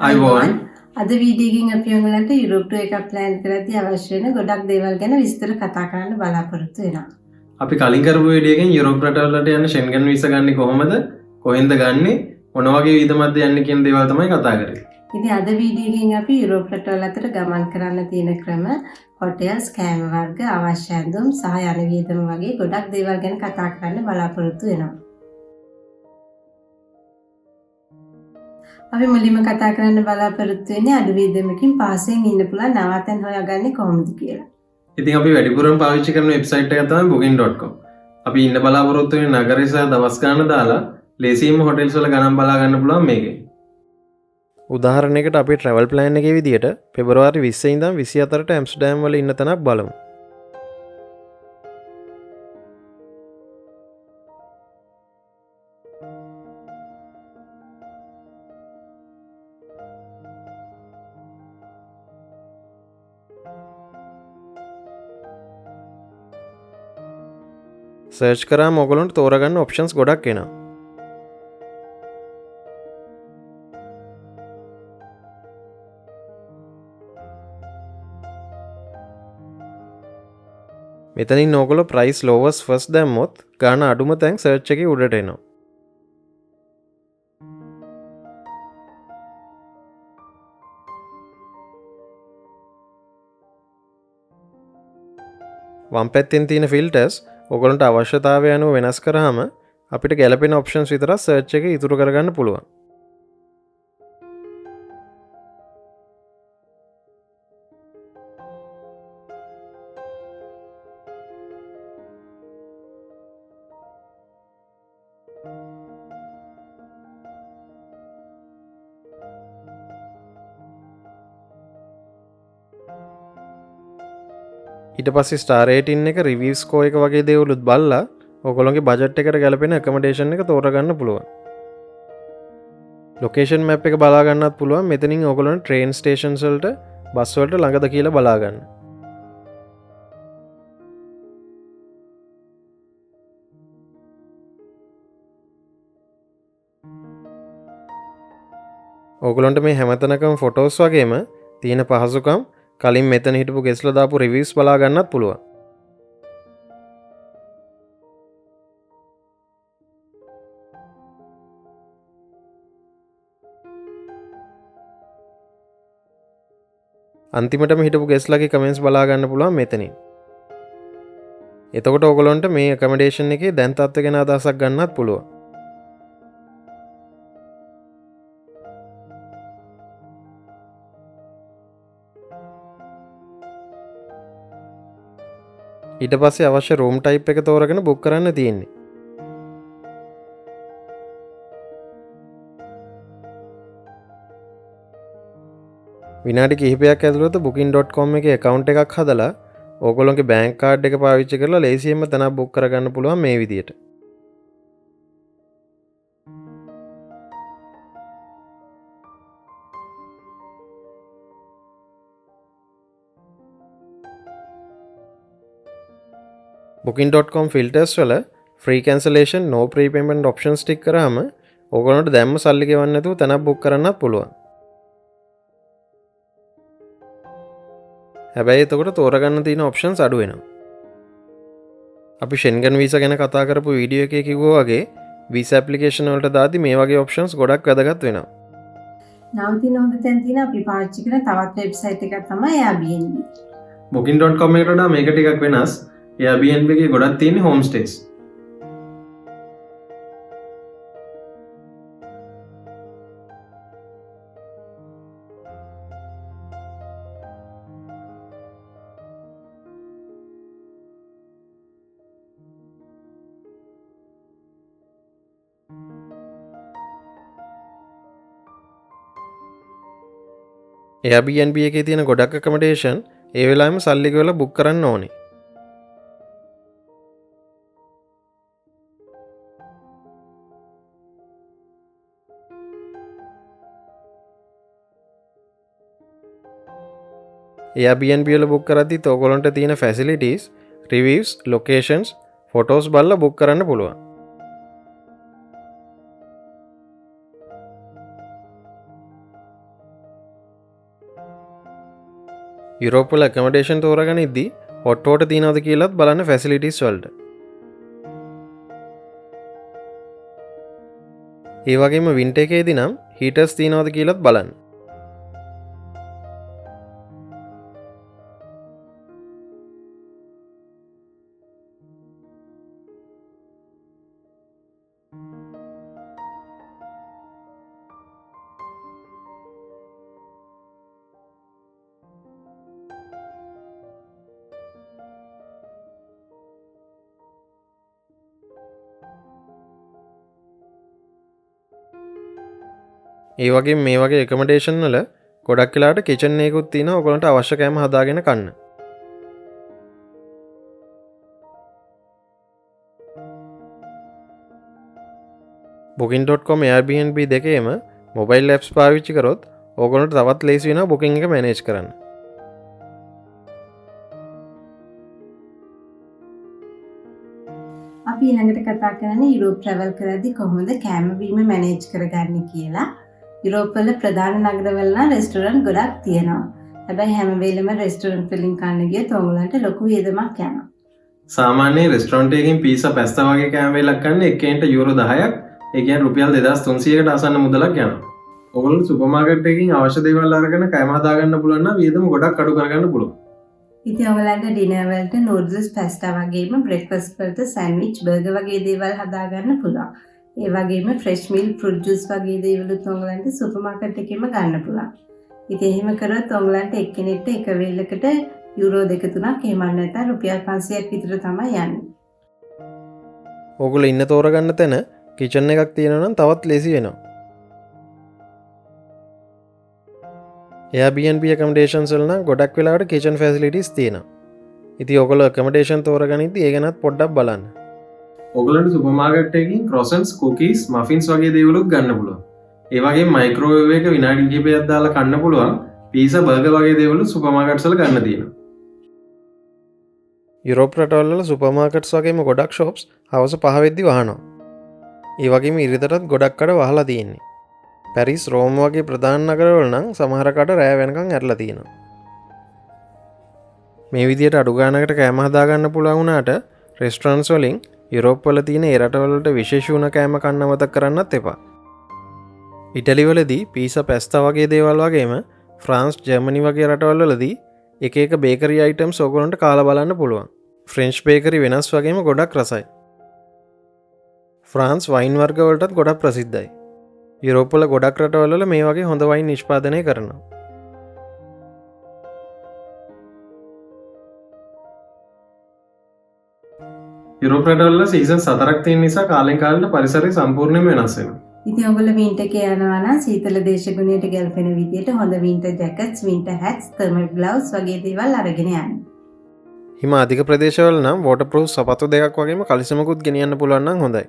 අයිබෝන් අද වීඩියෝ එකකින් අපි ඔයගලන්ට යුරෝප් ටූර් එකක් ප්ලෑන් කරද්දී අවශ්‍ය වෙන ගොඩක් දේවල් ගැන විස්තර කතා කරන්න බලාපොරොත්තු වෙනවා. අපි කලින් කරපු වීඩියෝ එකෙන් යුරෝප් රටවලට යන ෂෙන්ගන් වීසා ගන්න කොහොමද? කොහෙන්ද ගන්නෙ? මොන වගේ වියදමක්ද යන්නේ කියන දේවල් තමයි කතා කරන්නේ. ඉතින් අද වීඩියෝ එකෙන් අපි යුරෝප් රටවල් අතර ගමන් කරන්න තියෙන ක්‍රම, හොටෙල්ස්, කෑම වර්ග, අවශ්‍ය ඇඳුම් සහ යන වියදම වගේ ගොඩක් දේවල් ගැන කතා කරන්න බලාපොරොත්තු වෙනවා. අපි මුලින්ම කතා කරන්න බලාපොරොත්තු වෙන්නේ අඩු වියදමකින් පහසෙන් ඉන්න පුළුවන් නවාතැන් හොයාගන්නේ කොහොමද කියලා. ඉතින් අපි වැඩිපුරම පාවිච්චි කරන වෙබ්සයිට් එක තමයි booking.com. අපි ඉන්න බලාපොරොත්තු වෙන නගරය සහ දවස් ගණන දාලා ලේසියෙන්ම හොටෙල්ස් වල ගණන් බලා ගන්න පුළුවන් මේකේ. උදාහරණයකට අපි ට්‍රැවල් ප්ලෑන් එකේ විදියට පෙබරවාරි 20 ඉඳන් 24ට ඇම්ස්ටර්ඩම් වල ඉන්න තැනක් බලමු. සර්ච් කරාම ඔයගොල්ලන්ට තෝරගන්න ඔප්ෂන්ස් ගොඩක් එනවා. මෙතනින් ඕගොල්ලෝ ප්‍රයිස් ලෝවස් ෆස්ට් දැම්මොත් ගාන අඩුම තැන් සර්ච් එකේ උඩට එනවා. වම් පැත්තෙන් තියෙන ෆිල්ටර්ස් ඔයගොල්ලන්ට අවශ්‍යතාවය අනුව වෙනස් කරාම අපිට ගැලපෙන ඔප්ෂන්ස් විතරක් සර්ච් එකේ ඉතුරු කරගන්න පුළුවන්. ඊට පස්සේ ස්ටාර් රේටින් එක රිවිව් ස්කෝර් එක වගේ දේවලුත් බලලා ඔයගොල්ලෝගේ බජට් එකට ගැලපෙන ඇකමඩේෂන් එක තෝරගන්න පුළුවන්. ලොකේෂන් මැප් එක බලා ගන්නත් පුළුවන්. මෙතනින් ඔයගොල්ලන්ට ට්‍රේන් ස්ටේෂන්ස් වලට බස් වලට ළඟද කියලා බලා ගන්න. ඔයගොල්ලන්ට මේ හැමතැනකම ෆොටෝස් වගේම තියෙන පහසුකම් කලින් මෙතන හිටපු ගෙස්ලා දාපු රිවිව්ස් බලා ගන්නත් පුළුවන්. අන්තිමටම හිටපු ගෙස්ලාගේ කමෙන්ට්ස් බලා ගන්න පුළුවන් මෙතනින්. එතකොට ඔයගොල්ලන්ට මේ ඇකමඩේෂන් එකේ දැන් තත්ත්වය ගැන අදහසක් ගන්නත් පුළුවන්. ඊට පස්සේ අවශ්‍ය රූම් ටයිප් එක තෝරගෙන බුක් කරන්න තියෙන්නේ. විනාඩි කිහිපයක් ඇතුළත booking.com එකේ account එකක් හදලා ඕගොල්ලෝගේ බැංක් කාඩ් එක පාවිච්චි කරලා ලේසියෙන්ම තැනක් බුක් කරගන්න පුළුවන් මේ විදියට. booking.com ෆිල්ටර්ස් වල free cancellation no prepayment options ටික් කරාම ඕගොල්ලන්ට දැම්ම සල්ලි ගෙවන්න නැතුව තැනක් බුක් කරන්නත් පුළුවන්. හැබැයි එතකොට තෝරගන්න තියෙන options අඩු වෙනවා. අපි Schengen visa ගැන කතා කරපු වීඩියෝ එකේ කිව්වා වගේ visa application වලට දාද්දි මේ වගේ options ගොඩක් වැදගත් වෙනවා. නවතින හොඳ තැන් තියෙන අපි පාවිච්චි කරන තවත් වෙබ්සයිට් එකක් තමයි Airbnb. booking.com එකට වඩා මේක ටිකක් වෙනස්. Airbnb එකේ ගොඩක් තියෙන්නේ හෝම් ස්ටේස්. Airbnb එකේ තියෙන ගොඩක් accommodation ඒ වෙලාවෙම සල්ලි ගෙවලා බුක් කරන්න ඕනේ. Airbnb වල බුක් කරද්දිත් ඔයගොල්ලන්ට තියෙන ෆැසිලිටිස්, රිවිව්ස්, ලොකේෂන්ස්, ෆොටෝස් බලලා බුක් කරන්න පුළුවන්. යුරෝප් වල ඇකමඩේෂන් තෝරගනිද්දී හොට් වෝටර් තියනවද කියලාත් බලන්න ෆැසිලිටිස් වලට. ඒ වගේම වින්ටර් එකේදී නම් හීටර්ස් තියනවද කියලාත් බලන්න. ඒ වගේ මේ වගේ එකමඩේෂන් වල ගොඩක් වෙලාවට කිචන් එකකුත් තියෙනවා ඔයගොල්ලන්ට අවශ්‍ය කෑම හදාගෙන කන්න. booking.com Airbnb දෙකේම මොබයිල් ඇප්ස් පාවිච්චි කරොත් ඕගොල්ලන්ට තවත් ලේසි වෙනවා බුකින් එක මැනේජ් කරන්න. අපි ඊළඟට කතා කරන්නේ යුරෝප් ට්‍රැවල් කරද්දී කොහොමද කෑම බීම මැනේජ් කරගන්නේ කියලා. යුරෝප් වල ප්‍රධාන නගරවල නම් රෙස්ටොරන්ට් ගොඩක් තියෙනවා. හැබැයි හැම වෙලෙම රෙස්ටොරන්ට් වලින් කන්න ගියොත් ඔයගොල්ලන්ට ලොකු වියදමක් යනවා. සාමාන්‍යයෙන් රෙස්ටොරන්ට් එකකින් පීසා පැස්තා වගේ කෑම වේලක් ගන්න එක්කෙනෙක්ට යුරෝ 10ක්, ඒ කියන්නේ රුපියල් 2300කට ආසන්න මුදලක් යනවා. ඔයගොල්ලෝ සුපර් මාකට් එකකින් අවශ්‍ය දේවල් අරගෙන කෑම හදාගන්න පුළුවන් නම් වියදම ගොඩක් අඩු කරගන්න පුළුවන්. ඉතින් ඔයගලන්ට ඩිනර් වලට නූඩ්ල්ස් පැස්ටා වගේම බ්‍රෙක්ෆාස්ට් වලට සෑන්ඩ්විච් බර්ගර් වගේ දේවල් හදාගන්න පුළුවන්. ඒ වගේම ෆ්‍රෙෂ් මිල්ක් ෆෘට් ජූස් වගේ දේවලුත් ඔයගලන්ට සුපර් මාකට් එකේම ගන්න පුළුවන්. ඉතින් එහෙම කරොත් ඔයගලන්ට එක්කෙනෙක්ට එක වේලකට යුරෝ 2-3ක් එහෙම නැත්නම් රුපියල් 500ක් විතර තමයි යන්නේ. ඕගොල්ලෝ ඉන්න තෝරගන්න තැන කිචන් එකක් තියෙනවා නම් තවත් ලේසි වෙනවා. Airbnb accommodations වල නම් ගොඩක් වෙලාවට kitchen facilities තියෙනවා. ඉතින් ඔයගොල්ලෝ accommodation තෝරගනිද්දී ඒ ගැනත් පොඩ්ඩක් බලන්න. ඔයගොල්ලන්ට සුපර් මාකට් එකකින් croissants, cookies, muffins වගේ දේවලුත් ගන්න පුළුවන්. ඒ වගේම මයික්‍රෝවේව් එක විනාඩි කිහිපයක් දාලා කන්න පුළුවන් පීසා, බර්ගර් වගේ දේවලුත් සුපර් මාකට්ස් වල ගන්න තියෙනවා. යුරෝප් රටවල් වල සුපර් මාකට්ස් වගේම ගොඩක් shops හවස 5 වෙද්දී වහනවා. ඒ වගේම ඉරිදටත් ගොඩක් කඩ වහලා තියෙන්නේ. පැරිස්, රෝම වගේ ප්‍රධාන නගරවල නම් සමහර කඩ රෑ වෙනකන් ඇරලා තියෙනවා. මේ විදිහට අඩු ගානකට කෑම හදාගන්න පුළුවන් වුණාට රෙස්ටොරන්ට්ස් වලින් යුරෝප් වල තියෙන ඒ රටවලට විශේෂ වුණ කෑම කන්න මතක කරන්නත් එපා. ඉටලි වලදී පීසා, පැස්තා වගේ දේවල් වගේම ෆ්‍රාන්ස්, ජර්මනි වගේ රටවල් වලදී එක එක බේකරි අයිටම්ස් ඔයගොල්ලන්ට කාලා බලන්න පුළුවන්. ෆ්‍රෙන්ච් බේකරි වෙනස් වගේම ගොඩක් රසයි. ෆ්‍රාන්ස් වයින් වර්ග වලටත් ගොඩක් ප්‍රසිද්ධයි. යුරෝප් වල ගොඩක් රටවල් වල මේ වගේ හොඳ වයින් නිෂ්පාදනය කරනවා. යුරෝප් රටවල සීසන්ස් 4ක් තියෙන නිසා කාලෙන් කාලෙට පරිසරය සම්පූර්ණයෙන්ම වෙනස් වෙනවා. ඉතින් ඔයගොල්ලෝ වින්ටර් එකේ යනවා නම් සීතල දේශගුණයට ගැලපෙන විදිහට හොඳ වින්ටර් ජැකට්ස්, වින්ටර් හැට්ස්, තර්මල් ග්ලව්ස් වගේ දේවල් අරගෙන යන්න. හිම අධික ප්‍රදේශවල නම් වෝටර්ප්‍රූෆ් සපත්තු දෙකක් වගේම කලිසමකුත් ගෙනියන්න පුළුවන් නම් හොඳයි.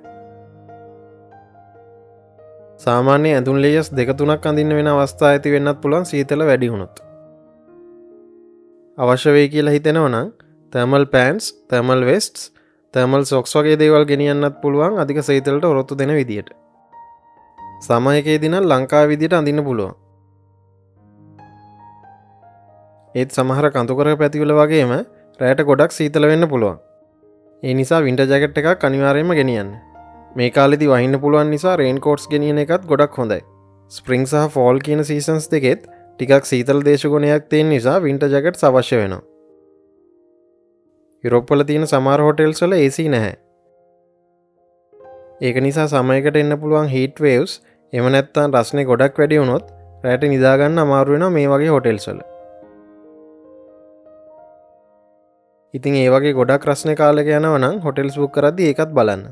සාමාන්‍ය ඇඳුම් ලේයර්ස් 2-3ක් අඳින්න වෙන අවස්ථා ඇති වෙන්නත් පුළුවන් සීතල වැඩි වුණොත්. අවශ්‍ය වෙයි කියලා හිතෙනවා නම් තර්මල් පෑන්ට්ස්, තර්මල් වෙස්ට්ස්, තර්මල් සොක්ස් වගේ දේවල් ගෙනියන්නත් පුළුවන් අධික සීතලට ඔරොත්තු දෙන විදියට. සමයකේදී නම් ලංකාවේ විදියට අඳින්න පුළුවන්. ඒත් සමහර කඳුකර පැතිවල වගේම රැයට ගොඩක් සීතල වෙන්න පුළුවන්. ඒ නිසා වින්ටර් ජැකට් එකක් අනිවාර්යයෙන්ම ගෙනියන්න. මේ කාලෙදි වහින්න පුළුවන් නිසා රේන් කෝට්ස් ගෙනියන එකත් ගොඩක් හොඳයි. ස්ප්‍රින්ග් සහ ෆෝල් කියන සීසන්ස් දෙකෙත් ටිකක් සීතල දේශගුණයක් තියෙන නිසා වින්ටර් ජැකට්ස් අවශ්‍ය වෙනවා. යුරෝප් වල තියෙන සමහර හොටෙල්ස් වල AC නැහැ. ඒක නිසා සමයකට එන්න පුළුවන් හීට් වේව්ස් එහෙම නැත්නම් රස්නේ ගොඩක් වැඩි වුණොත් රැයට නිදා ගන්න අමාරු වෙනවා මේ වගේ හොටෙල්ස් වල. ඉතින් ඒ වගේ ගොඩක් රස්නේ කාලෙක යනවා නම් හොටෙල්ස් බුක් කරද්දී ඒකත් බලන්න.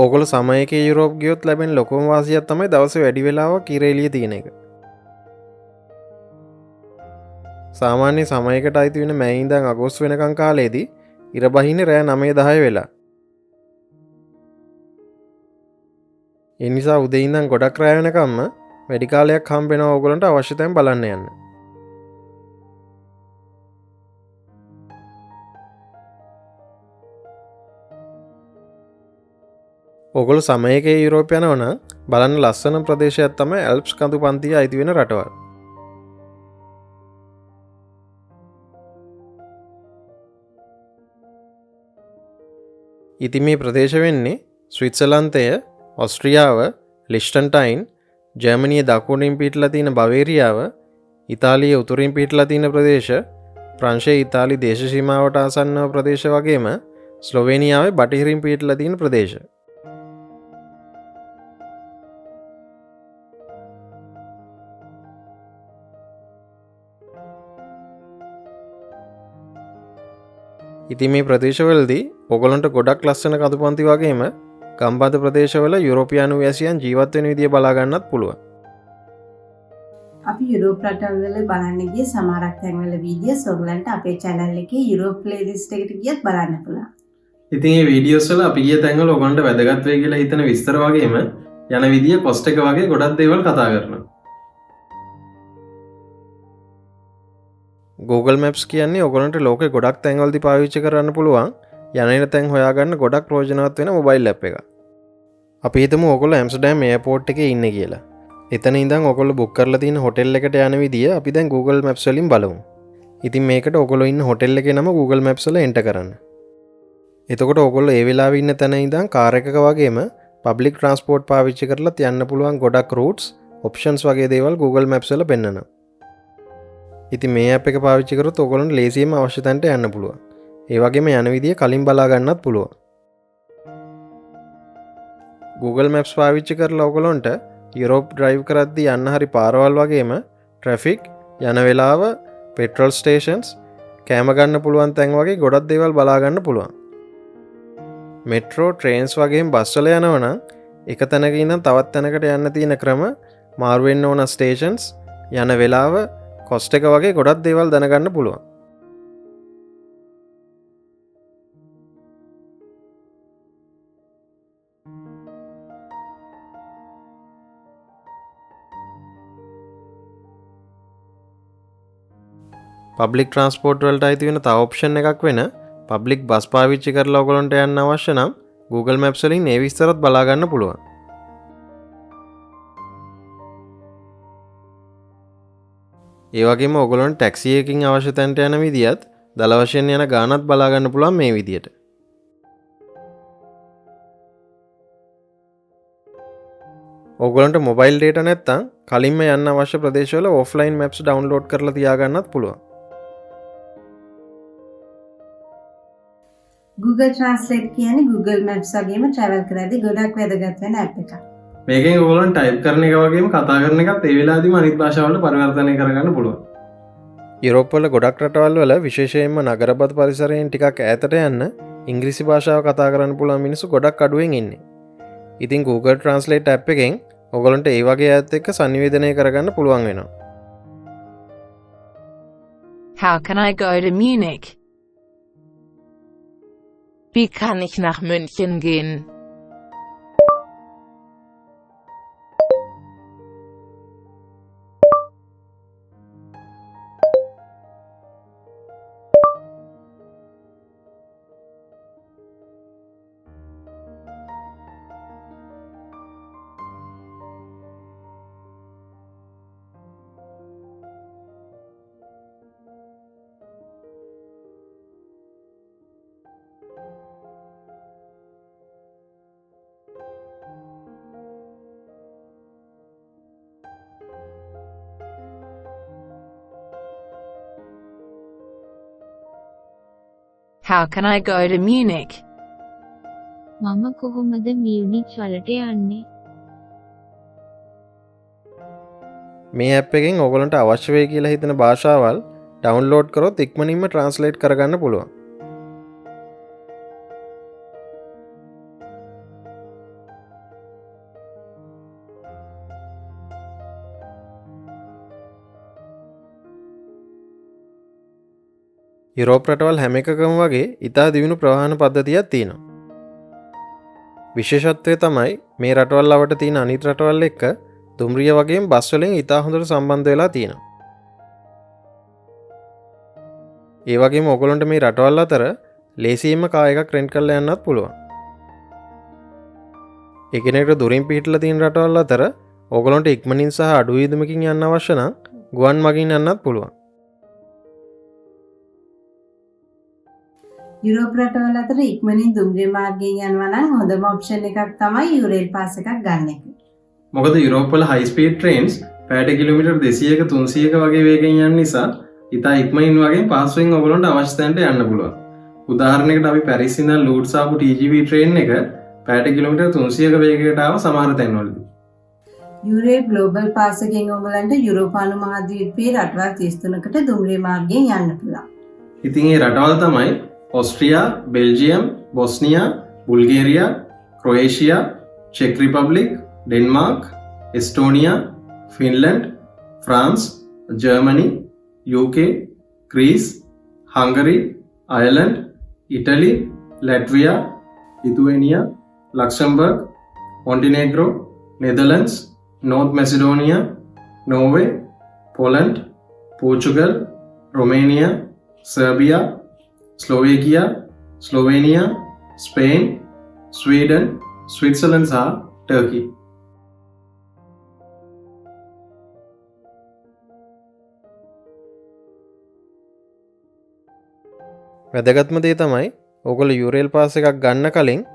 ඔගොල්ලෝ සමයකේ යුරෝප් ගියොත් ලැබෙන ලොකුම වාසියක් තමයි දවසේ වැඩි වෙලාවක් ඉර එළිය තියෙන එක. සාමාන්‍ය සමයකට අයිති වෙන මැයි ඉඳන් අගෝස්තු වෙනකන් කාලේදී ඉර බහින්නේ රෑ 9-10 වෙලා. ඒ නිසා උදේ ඉඳන් ගොඩක් රෑ වෙනකම්ම වැඩි කාලයක් හම්බ වෙනවා ඕගොල්ලන්ට අවශ්‍ය තැන් බලන්න යන්න. ඔගොල්ලෝ සමයකේ යුරෝප යනවා නම් බලන්න ලස්සන ප්‍රදේශයක් තමයි ඇල්ප්ස් කඳු පන්තිය අයිති වෙන රටවල්. ඉතින් මේ ප්‍රදේශ වෙන්නේ ස්විට්සර්ලන්තය, ඔස්ට්‍රියාව, ලිස්ටන්ටයින්, ජර්මනිය දකුණින් පිටලා තියෙන බවේරියාව, ඉතාලිය උතුරින් පිටලා තියෙන ප්‍රදේශ, ප්‍රංශය ඉතාලි දේශ සීමාවට ආසන්නව ප්‍රදේශ වගේම ස්ලොවේනියාවේ බටහිරින් පිටලා තියෙන ප්‍රදේශ. ඉතින් මේ ප්‍රදේශවලදී ඔයගොල්ලන්ට ගොඩක් ලස්සන කඳුපන්ති වගේම ගම්බද ප්‍රදේශවල යුරෝපියානු වැසියන් ජීවත් වෙන විදිය බලා ගන්නත් පුළුවන්. අපි යුරෝප රටවල බලන්න ගිය සමහරක් තැන්වල වීඩියෝස් ඔයගලන්ට අපේ channel එකේ යුරෝප ප්ලේලිස්ට් එකට ගියත් බලන්න පුළුවන්. ඉතින් මේ වීඩියෝස් වල අපි ගිය තැන්වල ඔයගොල්ලන්ට වැදගත් වෙයි කියලා හිතන විස්තර වගේම යන විදිය කොස්ට් එක වගේ ගොඩක් දේවල් කතා කරනවා. Google Maps කියන්නේ ඔයගොල්ලන්ට ලෝකේ ගොඩක් තැන්වලදී පාවිච්චි කරන්න පුළුවන් යන තැන් හොයාගන්න ගොඩක් ප්‍රයෝජනවත් වෙන මොබයිල් ඇප් එකක්. අපි හිතමු ඔයගොල්ලෝ ඇම්ස්ටර්ඩම් එයාපෝට් එකේ ඉන්නේ කියලා. එතන ඉඳන් ඔයගොල්ලෝ බුක් කරලා තියෙන හොටෙල් එකට යන විදිය අපි දැන් Google Maps වලින් බලමු. ඉතින් මේකට ඔයගොල්ලෝ ඉන්න හොටෙල් එකේ නම Google Maps වල එන්ටර් කරන්න. එතකොට ඔයගොල්ලෝ ඒ වෙලාවේ ඉන්න තැන ඉඳන් කාර් එකක වගේම පබ්ලික් ට්‍රාන්ස්පෝර්ට් පාවිච්චි කරලා යන්න පුළුවන් ගොඩක් රූට්ස්, ඔප්ෂන්ස් වගේ දේවල් Google Maps වල පෙන්නනවා. ඉතින් මේ ඇප් එක පාවිච්චි කරොත් ඔයගොල්ලන්ට ලේසියෙන්ම අවශ්‍ය තැනට යන්න පුළුවන්. ඒ වගේම යන විදිය කලින් බලා ගන්නත් පුළුවන්. Google Maps පාවිච්චි කරලා ඔයගොල්ලන්ට යුරෝප් ඩ්‍රයිව් කරද්දී යන්න හරි පාරවල් වගේම ට්‍රැෆික්, යන වෙලාව, පෙට්‍රල් ස්ටේෂන්ස්, කෑම ගන්න පුළුවන් තැන් වගේ ගොඩක් දේවල් බලා ගන්න පුළුවන්. මෙට්‍රෝ, ට්‍රේන්ස් වගේම බස් වල යනවා නම් එක තැනක ඉඳන් තවත් තැනකට යන්න තියෙන ක්‍රම, මාරු වෙන්න ඕන ස්ටේෂන්ස්, යන වෙලාව, කොස්ට් එක වගේ ගොඩක් දේවල් දැනගන්න පුළුවන්. පබ්ලික් ට්‍රාන්ස්පෝර්ට් වලට අයිති වෙන තව ඔප්ෂන් එකක් වෙන පබ්ලික් බස් පාවිච්චි කරලා ඔයගොල්ලන්ට යන්න අවශ්‍ය නම් Google Maps වලින් මේ විස්තරත් බලා ගන්න පුළුවන්. ඒ වගේම ඔයගොල්ලන්ට ටැක්සි එකකින් අවශ්‍ය තැනට යන විදියත් දල වශයෙන් යන ගානත් බලා ගන්න පුළුවන් මේ විදියට. ඔයගොල්ලන්ට මොබයිල් data නැත්නම් කලින්ම යන්න අවශ්‍ය ප්‍රදේශවල offline maps download කරලා තියාගන්නත් පුළුවන්. Google Translate කියන්නේ Google Maps වගේම travel කරද්දී ගොඩක් වැදගත් වෙන app එකක්. මේකෙන් ඔයගොල්ලන් ටයිප් කරන එක වගේම කතා කරන එකත් ඒ වෙලාවදීම අනිත් භාෂාවලට පරිවර්තනය කරගන්න පුළුවන්. යුරෝප් වල ගොඩක් රටවල් වල විශේෂයෙන්ම නගරබද පරිසරයෙන් ටිකක් ඈතට යන්න ඉංග්‍රීසි භාෂාව කතා කරන්න පුළුවන් මිනිස්සු ගොඩක් අඩුවෙන් ඉන්නේ. ඉතින් Google Translate app එකෙන් ඔයගොල්ලන්ට ඒ වගේ ඈත් එක්ක සංනිවේදනය කරගන්න පුළුවන් වෙනවා. How can I go to Munich? Wie kann ich nach München gehen? How can I go to Munich? මම කොහොමද මියුනිච් වලට යන්නේ? මේ ඇප් එකෙන් ඔයගොල්ලන්ට අවශ්‍ය වෙයි කියලා හිතන භාෂාවල් ඩවුන්ලෝඩ් කරොත් ඉක්මනින්ම ට්‍රාන්ස්ලේට් කරගන්න පුළුවන්. යුරෝප් රටවල් හැම එකකම වගේ ඉතා දියුණු ප්‍රවාහන පද්ධතියක් තියෙනවා. විශේෂත්වය තමයි මේ රටවල් අවට තියෙන අනිත් රටවල් එක්ක දුම්රිය වගේම බස් වලින් ඉතා හොඳට සම්බන්ධ වෙලා තියෙනවා. ඒ වගේම ඔයගොල්ලන්ට මේ රටවල් අතර ලේසියෙන්ම කාර් එකක් රෙන්ට් කරලා යන්නත් පුළුවන්. එකනෙකට දුරින් පිහිටලා තියෙන රටවල් අතර ඕගොල්ලන්ට ඉක්මනින් සහ අඩු වියදමකින් යන්න අවශ්‍ය නම් ගුවන් මගින් යන්නත් පුළුවන්. යුරෝප රටවල් අතර ඉක්මනින් දුම්රිය මාර්ගයෙන් යනවා නම් හොඳම ඔප්ෂන් එකක් තමයි යුරේල් පාස් එකක් ගන්න එක. මොකද යුරෝප් වල හයි ස්පීඩ් ට්‍රේන්ස් පැයට කිලෝමීටර් 200ක 300ක වගේ වේගෙන් යන නිසා ඉතා ඉක්මනින් වගේ පාස්වෙන් ඔයගොල්ලන්ට අවශ්‍ය තැනට යන්න පුළුවන්. උදාහරණයකට අපි පැරිස් ඉඳන් ලූඩ්ස් ආපු TGV ට්‍රේන් එක පැයට කිලෝමීටර් 300ක වේගයකට ආව සමහර තැන්වලදී. යුරේ ග්ලෝබල් පාස් එකෙන් ඔයගලන්ට යුරෝපානු මහද්වීපයේ රටවල් 33කට දුම්රිය මාර්ගයෙන් යන්න පුළුවන්. ඉතින් මේ රටවල් තමයි Austria, Belgium, Bosnia, Bulgaria, Croatia, චෙක් Republic, Denmark, Estonia, Finland, France, Germany, UK, Greece, Hungary, Ireland, Italy, Latvia, Lithuania, Luxembourg, Montenegro, Netherlands, North Macedonia, Norway, Poland, Portugal, Romania, Serbia, Slovakia, Slovenia, Spain, Sweden, Switzerland සහ Turkey. වැදගත්ම දේ තමයි ඔගොල්ලෝ යුරේල් pass එකක් ගන්න කලින්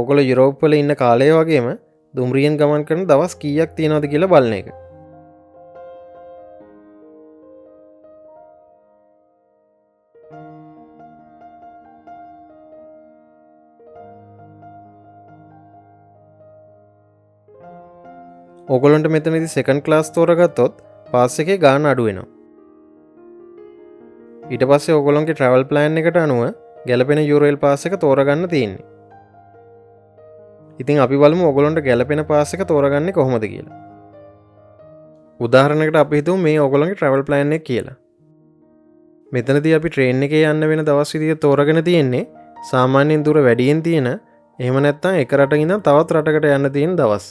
ඔගොල්ලෝ යුරෝප් වල ඉන්න කාලය වගේම දුම්රියෙන් ගමන් කරන දවස් කීයක් තියෙනවද කියලා බලන එක. ඔගොල්ලන්ට මෙතනදී සෙකන්ඩ් ක්ලාස් තෝරගත්තොත් පාස් එකේ ගාන අඩු වෙනවා. ඊට පස්සේ ඔයගොල්ලන්ගේ ට්‍රැවල් ප්ලෑන් එකට අනුව ගැලපෙන යුරේල් පාස් එක තෝරගන්න තියෙන්නේ. ඉතින් අපි බලමු ඔයගොල්ලන්ට ගැලපෙන පාස් එක තෝරගන්නේ කොහොමද කියලා. උදාහරණයකට අපි හිතමු මේ ඔයගොල්ලන්ගේ ට්‍රැවල් ප්ලෑන් එක කියලා. මෙතනදී අපි ට්‍රේන් එකේ යන්න වෙන දවස් විදිය තෝරගෙන තියෙන්නේ සාමාන්‍යයෙන් දුර වැඩියෙන් තියෙන එහෙම නැත්නම් එක රටක ඉඳන් තවත් රටකට යන්න තියෙන දවස්.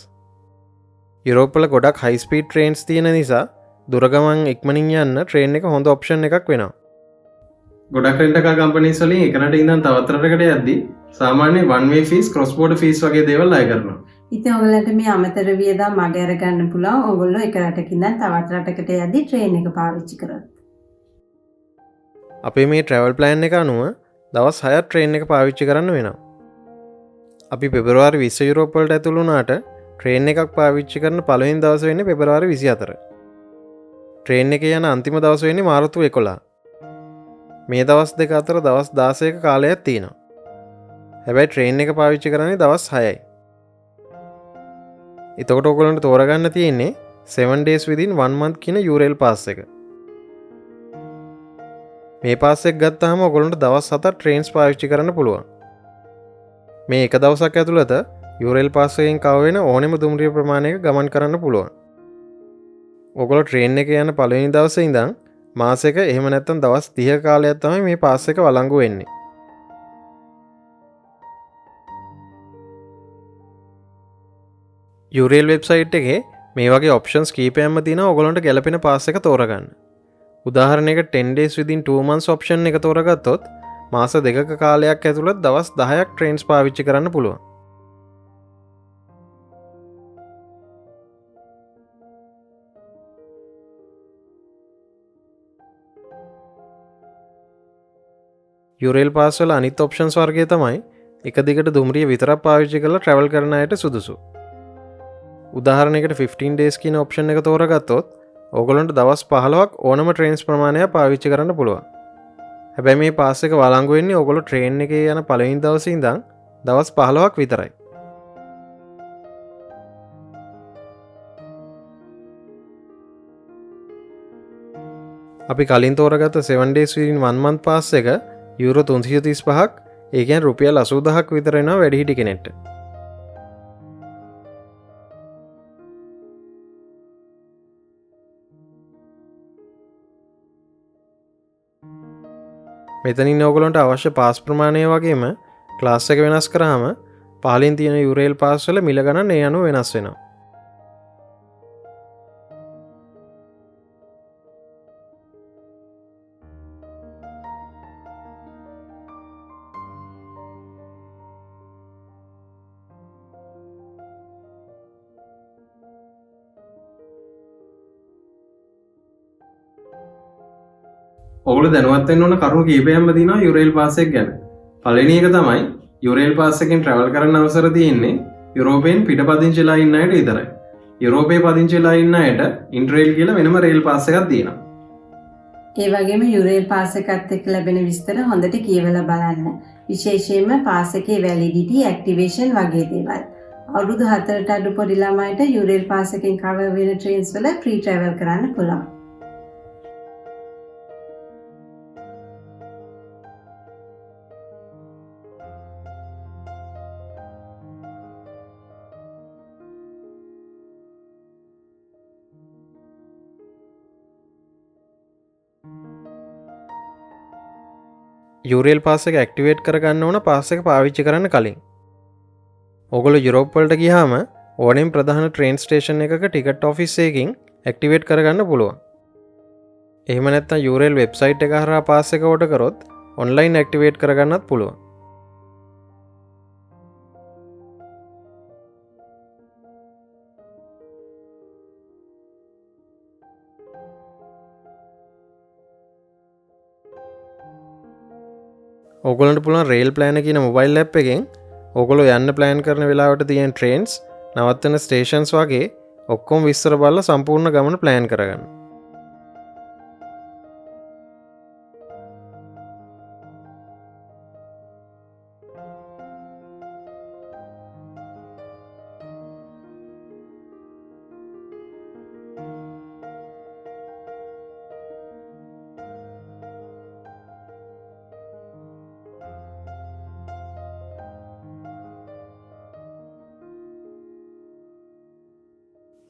යුරෝප් වල ගොඩක් හයි ස්පීඩ් ට්‍රේන්ස් තියෙන නිසා දුර ගමන් ඉක්මනින් යන්න ට්‍රේන් එක හොඳ ඔප්ෂන් එකක් වෙනවා. ගොඩක් රෙන්ට් කාර් කම්පනීස් වලින් එක රටක ඉඳන් තවත් රටකට යද්දී සාමාන්‍ය one way fees, cross border fees වගේ දේවල් අය කරනවා. ඉතින් ඔයගලන්ට මේ අමතර වියදම් මග අර ගන්න පුළුවන්. ඔයගොල්ලෝ එක රටක ඉඳන් තවත් රටකට යද්දී ට්‍රේන් එක පාවිච්චි කරොත්. අපේ මේ ට්‍රැවල් ප්ලෑන් එක අනුව දවස් 6ක් ට්‍රේන් එක පාවිච්චි කරන්න වෙනවා. අපි පෙබරවාරි 20 යුරෝප් වලට ඇතුළු වුණාට ට්‍රේන් එකක් පාවිච්චි කරන පළවෙනි දවස වෙන්නේ පෙබරවාරි 24. ට්‍රේන් එකේ යන අන්තිම දවස වෙන්නේ මාර්තු 11. මේ දවස් දෙක අතර දවස් 16ක කාලයක් තියෙනවා. හැබැයි ට්‍රේන් එක පාවිච්චි කරන්නේ දවස් 6යි. එතකොට ඔයගොල්ලන්ට තෝරගන්න තියෙන්නේ 7 days within 1 month කියන යුරේල් පාස් එක. මේ පාස් එක ගත්තාම ඔයගොල්ලන්ට දවස් 7ක් ට්‍රේන්ස් පාවිච්චි කරන්න පුළුවන්. මේ එක දවසක් ඇතුළත යුරේල් පාස් එකෙන් කව වෙන ඕනෙම දුම්රිය ප්‍රමාණයක ගමන් කරන්න පුළුවන්. ඔයගොල්ලෝ ට්‍රේන් එකේ යන පළවෙනි දවසේ ඉඳන් මාසෙක එහෙම නැත්නම් දවස් 30 කාලයක් තමයි මේ පාස් එක වළංගු වෙන්නේ. යුරේල් වෙබ්සයිට් එකේ මේ වගේ ඔප්ෂන්ස් කීපයක්ම තියෙනවා ඔයගොල්ලන්ට ගැලපෙන පාස් එක තෝරගන්න. උදාහරණයකට 10 days within 2 months ඔප්ෂන් එක තෝරගත්තොත් මාස දෙකක කාලයක් ඇතුළත දවස් 10ක් ට්‍රේන්ස් පාවිච්චි කරන්න පුළුවන්. යුරේල් පාස් වල අනිත් ඔප්ෂන්ස් වර්ගය තමයි එක දිගට දුම්රිය විතරක් පාවිච්චි කරලා ට්‍රැවල් කරන අයට සුදුසු. උදාහරණයකට 15 days කියන ඔප්ෂන් එක තෝරගත්තොත් ඕගොල්ලන්ට දවස් 15ක් ඕනම ට්‍රේන්ස් ප්‍රමාණයක් පාවිච්චි කරන්න පුළුවන්. හැබැයි මේ පාස් එක වළංගු වෙන්නේ ඕගොල්ලෝ ට්‍රේන් එකේ යන පළවෙනි දවසේ ඉඳන් දවස් 15ක් විතරයි. අපි කලින් තෝරගත්ත 7 days within 1 month පාස් එක යුරෝ 335ක්, ඒ කියන්නේ රුපියල් 80000ක් විතර වෙනවා වැඩිහිටි කෙනෙක්ට. මෙතනින් ඔයගොල්ලන්ට අවශ්‍ය පාස් ප්‍රමාණය වගේම ක්ලාස් එක වෙනස් කරාම පහලින් තියෙන යුරේල් පාස් වල මිල ගණන් ඒ අනුව වෙනස් වෙනවා. ඔගොල්ලෝ දැනුවත් වෙන්න ඕන කරුණු කීපයක්ම තියෙනවා යුරේල් පාස් එක ගැන. පළවෙනි එක තමයි යුරේල් පාස් එකෙන් travel කරන්න අවසර තියෙන්නේ යුරෝපයෙන් පිටපදිංචිලා ඉන්න අයට විතරයි. යුරෝපයේ පදිංචිලා ඉන්න අයට ඉන්ටරේල් කියලා වෙනම රේල් පාස් එකක් තියෙනවා. ඒ වගේම යුරේල් පාස් එකත් එක්ක ලැබෙන විස්තර හොඳට කියවලා බලන්න. විශේෂයෙන්ම පාස් එකේ වැලිඩිටි, ඇක්ටිවේෂන් වගේ දේවල්. අවුරුදු 4ට අඩු පොඩි ළමයිට යුරේල් පාස් එකෙන් කවර් වෙන ට්‍රේන්ස් වල ප්‍රී ට්‍රැවල් කරන්න පුළුවන්. යුරේල් පාස් එක ඇක්ටිවේට් කරගන්න ඕන පාස් එක පාවිච්චි කරන්න කලින්. ඔගොල්ලෝ යුරෝප් වලට ගියාම ඕනෙම ප්‍රධාන ට්‍රේන් ස්ටේෂන් එකක ටිකට් ඔෆිස් එකකින් ඇක්ටිවේට් කරගන්න පුළුවන්. එහෙම නැත්නම් යුරේල් වෙබ්සයිට් එක හරහා පාස් එක ඕඩර් කරොත් ඔන්ලයින් ඇක්ටිවේට් කරගන්නත් පුළුවන්. ඔගොලන්ට පුළුවන් රේල් ප්ලෑන කියන මොබයිල් ඇප් එකෙන් ඔගොල්ලෝ යන්න ප්ලෑන් කරන වෙලාවට තියෙන ට්‍රේන්ස්, නවත්තන ස්ටේෂන්ස් වගේ ඔක්කොම විස්තර බලලා සම්පූර්ණ ගමන ප්ලෑන් කරගන්න.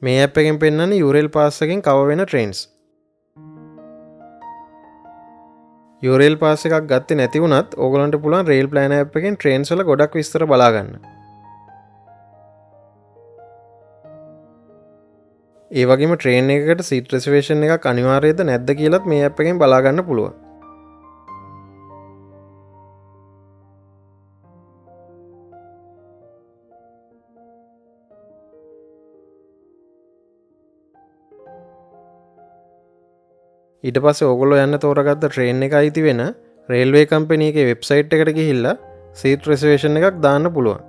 මේ ඇප් එකෙන් පෙන්වන්නේ යුරේල් පාස් එකෙන් කවර් වෙන ට්‍රේන්ස්. යුරේල් පාස් එකක් ගත්තේ නැති වුණත් ඕගලන්ට පුළුවන් රේල් ප්ලෑන් ඇප් එකෙන් ට්‍රේන්ස් වල ගොඩක් විස්තර බලා ගන්න. ඒ වගේම ට්‍රේන් එකකට සීට් රිසර්වේෂන් එකක් අනිවාර්යද නැද්ද කියලාත් මේ ඇප් එකෙන් බලා ගන්න පුළුවන්. ඊට පස්සේ ඕගොල්ලෝ යන්න තෝරගත්ත ට්‍රේන් එක අයිති වෙන රේල්වේ කම්පැනි එකේ වෙබ්සයිට් එකට ගිහිල්ලා සීට් රිසර්වේෂන් එකක් දාන්න පුළුවන්.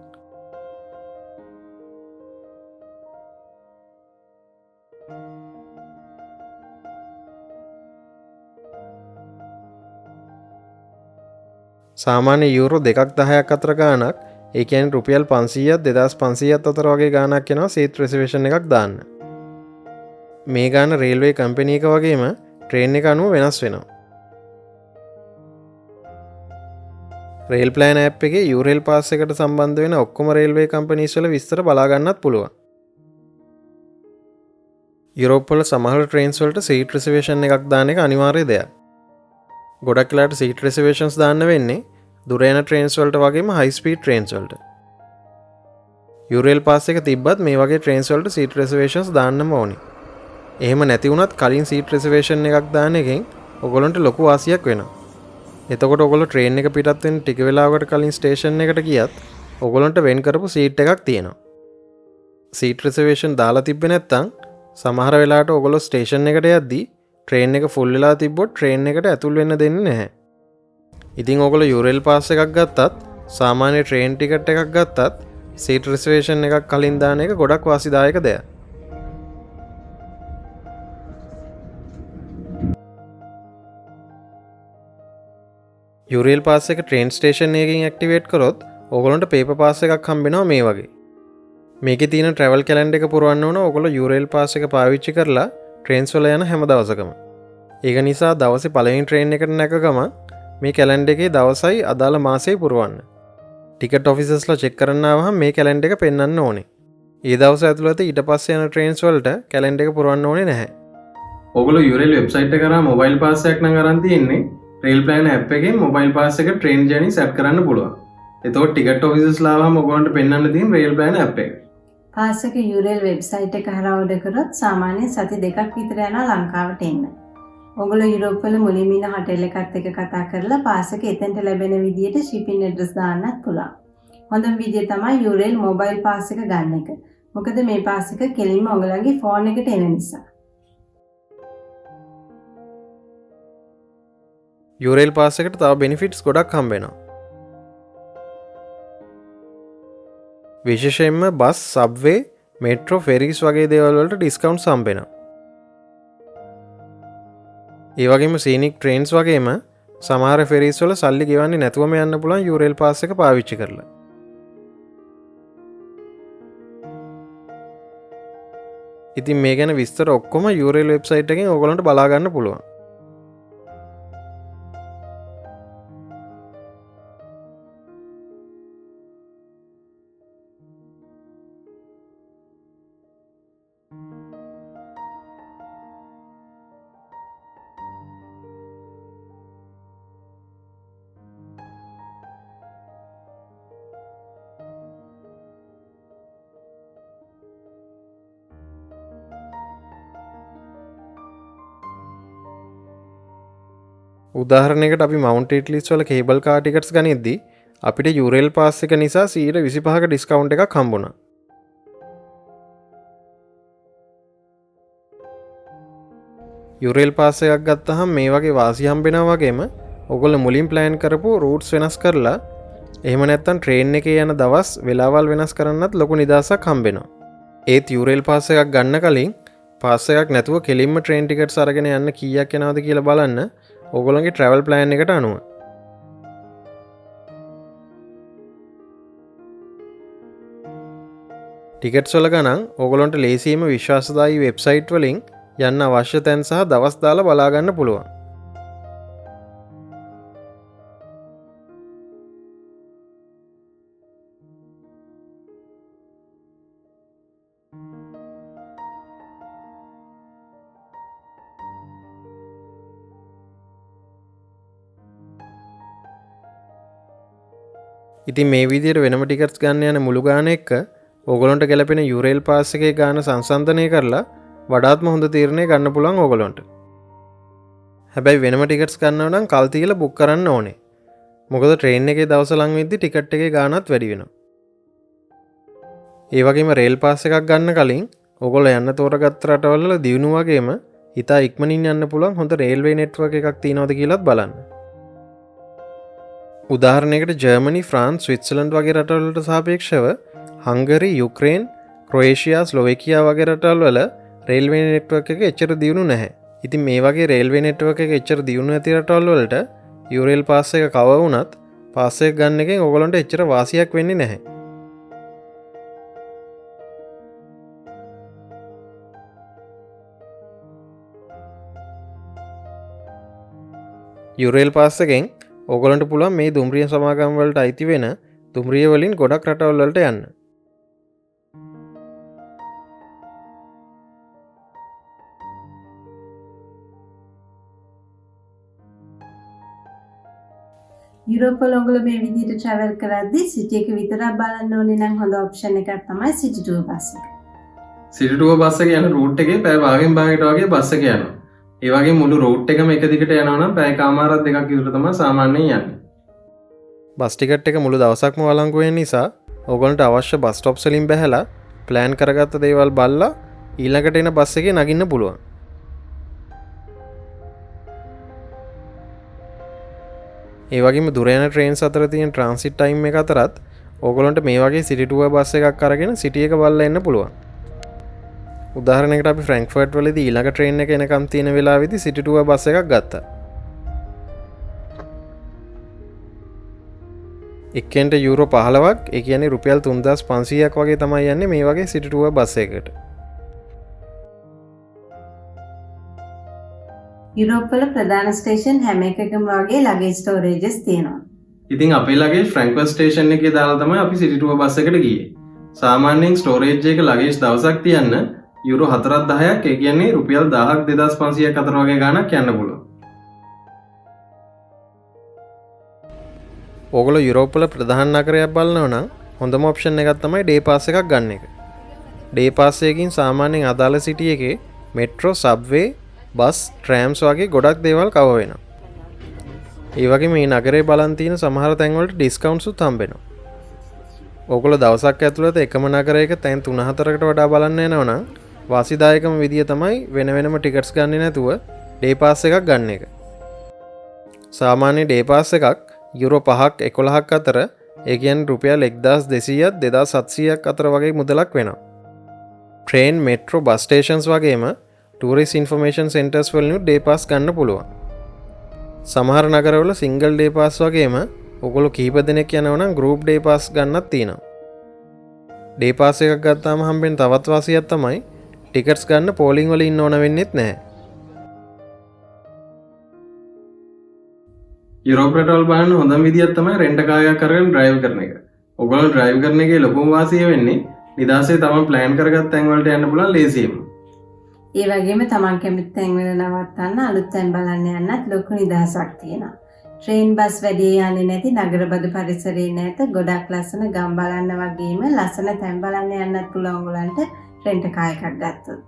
සාමාන්‍ය යූරෝ 2.10ක් අතර ගාණක්, ඒ කියන්නේ රුපියල් 500ත් 2500ත් අතර වගේ ගාණක් යනවා සීට් රිසර්වේෂන් එකක් දාන්න. මේ ගාණ රේල්වේ කම්පැනි එක වගේම ට්‍රේන් එක අනුව වෙනස් වෙනවා. රේල් ප්ලෑන් ඇප් එකේ යුරේල් පාස් එකට සම්බන්ධ වෙන ඔක්කොම රේල්වේ කම්පැනිස් වල විස්තර බලා ගන්නත් පුළුවන්. යුරෝප් වල සමහර ට්‍රේන්ස් වලට සීට් රිසර්වේෂන් එකක් දාන්න එක අනිවාර්ය දෙයක්. ගොඩක් වෙලාට සීට් රිසර්වේෂන්ස් දාන්න වෙන්නේ දුර යන ට්‍රේන්ස් වලට වගේම හයි ස්පීඩ් ට්‍රේන්ස් වලට. යුරේල් පාස් එක තිබ්බත් මේ වගේ ට්‍රේන්ස් වලට සීට් රිසර්වේෂන්ස් දාන්නම ඕනේ. එහෙම නැති වුණත් කලින් සීට් රිසර්වේෂන් එකක් දාන එකෙන් ඔයගොල්ලන්ට ලොකු වාසියක් වෙනවා. එතකොට ඔයගොල්ලෝ ට්‍රේන් එක පිටත් වෙන්න ටික වෙලාවකට කලින් ස්ටේෂන් එකට ගියත් ඔයගොල්ලන්ට වෙන් කරපු සීට් එකක් තියෙනවා. සීට් රිසර්වේෂන් දාලා තිබ්බේ නැත්නම් සමහර වෙලාවට ඔයගොල්ලෝ ස්ටේෂන් එකට යද්දී ට්‍රේන් එක ෆුල් වෙලා තිබ්බොත් ට්‍රේන් එකට ඇතුල් වෙන්න දෙන්නේ නැහැ. ඉතින් ඔයගොල්ලෝ යුරේල් පාස් එකක් ගත්තත් සාමාන්‍ය ට්‍රේන් ටිකට් එකක් ගත්තත් සීට් රිසර්වේෂන් එකක් කලින් දාන එක ගොඩක් වාසිදායක දෙයක්. යුරේල් පාස් එක ට්‍රේන් ස්ටේෂන් එකකින් ඇක්ටිවේට් කරොත් ඕගොල්ලන්ට පේපර් පාස් එකක් හම්බෙනවා මේ වගේ. මේකේ තියෙන ට්‍රැවල් කැලෙන්ඩර් එක පුරවන්න ඕන ඕගොල්ලෝ යුරේල් පාස් එක පාවිච්චි කරලා ට්‍රේන්ස් වල යන හැම දවසකම. ඒක නිසා දවසේ පළවෙනි ට්‍රේන් එකට නැග ගමන් මේ කැලෙන්ඩර් එකේ දවසයි අදාළ මාසෙයි පුරවන්න. ටිකට් ඔෆිසර්ස්ලා චෙක් කරන්න ආවහම මේ කැලෙන්ඩර් එක පෙන්වන්න ඕනේ. ඒ දවස් ඇතුළත ඊට පස්සේ යන ට්‍රේන්ස් වලට කැලෙන්ඩර් එක පුරවන්න ඕනේ නැහැ. ඔගොල්ලෝ යුරේල් වෙබ්සයිට් එක කරා මොබයිල් පාස් එකක් නම් අරන් තියෙන්නේ රේල් ප්ලෑන් ඇප් එකෙන් මොබයිල් පාස් එක ට්‍රේන් ජර්නි සෙට් කරන්න පුළුවන්. එතකොට ටිකට් ඔෆිසර්ස්ලා ආවම ඔයගොල්ලන්ට පෙන්වන්න තියෙන රේල් ප්ලෑන් ඇප් එක. පාස් එක යුරේල් වෙබ්සයිට් එක හරහා ඕඩර් කරොත් සාමාන්‍යයෙන් සති 2ක් විතර යනවා ලංකාවට එන්න. ඔයගොල්ලෝ යුරෝප් වල මුලින්ම ඉන්න හොටෙල් එකත් එක්ක කතා කරලා පාස් එක එතෙන්ට ලැබෙන විදියට shipping address දාන්නත් පුළුවන්. හොඳම විදිය තමයි යුරේල් මොබයිල් පාස් එක ගන්න එක. මොකද මේ පාස් එක කෙලින්ම ඔයගලගේ ෆෝන් එකට එන නිසා. යුරේල් පාස් එකට තව බෙනිෆිට්ස් ගොඩක් හම්බෙනවා. විශේෂයෙන්ම බස්, සබ්වේ, මෙට්‍රෝ, ෆෙරිස් වගේ දේවල් වලට ඩිස්කවුන්ට්ස් හම්බෙනවා. ඒ වගේම සීනික් ට්‍රේන්ස් වගේම සමහර ෆෙරිස් වල සල්ලි ගෙවන්නේ නැතුවම යන්න පුළුවන් යුරේල් පාස් එක පාවිච්චි කරලා. ඉතින් මේ ගැන විස්තර ඔක්කොම යුරේල් වෙබ්සයිට් එකෙන් ඔයගොල්ලන්ට බලා ගන්න පුළුවන්. උදාහරණයකට අපි මවුන්ට් ඉට්ලිස් වල කේබල් කාර් ටිකට්ස් ගනිද්දී අපිට යුරේල් පාස් එක නිසා 25% ඩිස්කවුන්ට් එකක් හම්බුණා. යුරේල් පාස් එකක් ගත්තහම මේ වගේ වාසි හම්බෙනවා වගේම ඔයගොල්ලෝ මුලින් ප්ලෑන් කරපු රූට්ස් වෙනස් කරලා එහෙම නැත්නම් ට්‍රේන් එකේ යන දවස් වෙලාවල් වෙනස් කරන්නත් ලොකු නිදහසක් හම්බෙනවා. ඒත් යුරේල් පාස් එකක් ගන්න කලින් පාස් එකක් නැතුව කෙලින්ම ට්‍රේන් ටිකට්ස් අරගෙන යන්න කීයක් යනවද කියලා බලන්න ඔගොල්ලන්ගේ ට්‍රැවල් ප්ලෑන් එකට අනුව. ටිකට්ස් වල ගණන් ඔගොල්ලන්ට ලේසියෙන්ම විශ්වාසදායී වෙබ්සයිට් වලින් යන්න අවශ්‍ය තැන් සහ දවස් දාලා බලා ගන්න පුළුවන්. ඉතින් මේ විදිහට වෙනම ටිකට්ස් ගන්න යන මුළු ගාන එක්ක ඕගොල්ලන්ට ගැලපෙන යුරේල් පාස් එකේ ගාන සංසන්දනය කරලා වඩාත්ම හොඳ තීරණය ගන්න පුළුවන් ඕගොල්ලන්ට. හැබැයි වෙනම ටිකට්ස් ගන්නව නම් කල් තියලා බුක් කරන්න ඕනේ. මොකද ට්‍රේන් එකේ දවස ලඟ වෙද්දි ටිකට් එකේ ගාණත් වැඩි වෙනවා. ඒ වගේම රේල් පාස් එකක් ගන්න කලින් ඕගොල්ලෝ යන්න තෝරගත්ත රටවල දියුණු වගේම හිතා ඉක්මනින් යන්න පුළුවන් හොඳ රේල්වේ නෙට්වර්ක් එකක් තියෙනවද කියලාත් බලන්න. උදාහරණයකට ජර්මනි, ෆ්‍රාන්ස්, ස්විට්සර්ලන්ඩ් වගේ රටවලට සාපේක්ෂව හංගරි, යුක්‍රේන්, ක්‍රොේෂියා, ස්ලෝවේකියා වගේ රටවල් වල රේල්වේ නෙට්වර්ක් එක එච්චර දියුණු නැහැ. ඉතින් මේ වගේ රේල්වේ නෙට්වර්ක් එක එච්චර දියුණු නැති රටවල් වලට යුරේල් පාස් එක කව වුණත් පාස් එක ගන්න එකෙන් ඔයගොල්ලන්ට එච්චර වාසියක් වෙන්නේ නැහැ. යුරේල් පාස් එකෙන් ඕගොල්ලන්ට පුළුවන් මේ දුම්රිය සමාගම් වලට අයිති වෙන දුම්රිය වලින් ගොඩක් රටවල් වලට යන්න. යුරෝප් වල ඔයගොල්ලෝ මේ විදිහට travel කරද්දී සිටි එක විතරක් බලන්න ඕනේ නම් හොඳ ඔප්ෂන් එකක් තමයි සිටි ටුවර් බස් එක. සිටි ටුවර් බස් එක යන රූට් එකේ පැය භාගෙන් භාගයට වගේ බස් එක යනවා. ඒ වගේ මුළු රූට් එකම එක දිගට යනවා නම් පැය කමාරක් දෙකක් විතර තමයි සාමාන්‍යයෙන් යන්නේ. බස් ටිකට් එක මුළු දවසක්ම වළංගු වෙන නිසා ඕගොල්ලන්ට අවශ්‍ය බස් ස්ටොප්ස් වලින් බැහැලා ප්ලෑන් කරගත්ත දේවල් බලලා ඊළඟට එන බස් එකේ නගින්න පුළුවන්. ඒ වගේම දුර යන ට්‍රේන්ස් අතර තියෙන ට්‍රාන්සිට් ටයිම් එක අතරත් ඕගොල්ලන්ට මේ වගේ සිටි ටුවර් බස් එකක් අරගෙන සිටි එක බලලා එන්න පුළුවන්. උදාහරණයකට අපි ෆ්‍රැන්ක්ෆර්ට් වලදී ඊළඟ ට්‍රේන් එක එනකම් තියෙන වෙලාවෙදී සිටි ටුවර් බස් එකක් ගත්තා. එක්කෙන්ට යුරෝ 15ක්, ඒ කියන්නේ රුපියල් 3500ක් වගේ තමයි යන්නේ මේ වගේ සිටි ටුවර් බස් එකකට. යුරෝප් වල ප්‍රධාන ස්ටේෂන් හැම එකකම වගේ ලගේජ් ස්ටෝරේජස් තියෙනවා. ඉතින් අපේ ලගේජ් ෆ්‍රැන්ක්ෆර්ට් ස්ටේෂන් එකේ දාලා තමයි අපි සිටි ටුවර් බස් එකට ගියේ. සාමාන්‍යයෙන් ස්ටෝරේජ් එක ලගේජ් දවසක් තියන්න යුරෝ 4-10ක්, ඒ කියන්නේ රුපියල් 1000ක් 2500ක් අතර වගේ ගාණක් යන්න පුළුවන්. ඕගොල්ලෝ යුරෝප් වල ප්‍රධාන නගරයක් බලනවා නම් හොඳම ඔප්ෂන් එකක් තමයි ඩේ පාස් එකක් ගන්න එක. ඩේ පාස් එකකින් සාමාන්‍යයෙන් අදාළ සිටි එකේ මෙට්‍රෝ, සබ්වේ, බස්, ට්‍රෑම්ස් වගේ ගොඩක් දේවල් කව වෙනවා. ඒ වගේ මේ නගරේ බලන් තියෙන සමහර තැන්වලට ඩිස්කවුන්ට්ස් උත් හම්බෙනවා. ඕගොල්ලෝ දවසක් ඇතුළත එකම නගරයක තැන් 3-4කට වඩා බලන්න යනවා නම් වාසිදායකම විදිය තමයි වෙන වෙනම ටිකට්ස් ගන්නේ නැතුව ඩේ පාස් එකක් ගන්න එක. සාමාන්‍ය ඩේපාස් එකක් යුරෝ 5ක් 11ක් අතර ඒ කියන්නේ රුපියල් 1200ක් 2700ක් අතර වගේ මුදලක් වෙනවා. ට්‍රේන් මෙට්‍රෝ බස් ස්ටේෂන්ස් වගේම ටූරිස්ට් ඉන්ෆර්මේෂන් සෙන්ටර්ස් වලින් ඩේපාස් ගන්න පුළුවන්. සමහර නගරවල සිංගල් ඩේපාස් වගේම ඔයගොල්ලෝ කීප දෙනෙක් යනවා නම් ගෲප් ඩේපාස් ගන්නත් තියෙනවා. ඩේපාස් එකක් ගත්තාම හම්බෙන තවත් වාසියක් තමයි ටිකට්ස් ගන්න පෝලිං වල ඉන්න ඕන වෙන්නේත් නැහැ. යුරෝප් රටවල් බලන්න හොඳම විදියක් තමයි රෙන්ට් කාර් එකක් අරගෙන ඩ්‍රයිව් කරන එක. ඔයගොල්ලෝ ඩ්‍රයිව් කරන එකේ ලොකුම වාසිය වෙන්නේ නිදාසේ තමන් ප්ලෑන් කරගත් තැන් වලට යන්න පුළුවන් ලේසියෙන්. ඒ වගේම තමන් කැමති තැන්වල නවත්තන්න අලුත් තැන් බලන්න යන්නත් ලොකු නිදහසක් තියෙනවා. ට්‍රේන් බස් වැඩි යන්නේ නැති නගරබද පරිසරයේ නැත ගොඩක් ලස්සන ගම් බලන්න වගේම ලස්සන තැන් බලන්න යන්නත් පුළුවන් ඔයගලන්ට රෙන්ට් කාර් එකක් ගත්තොත්.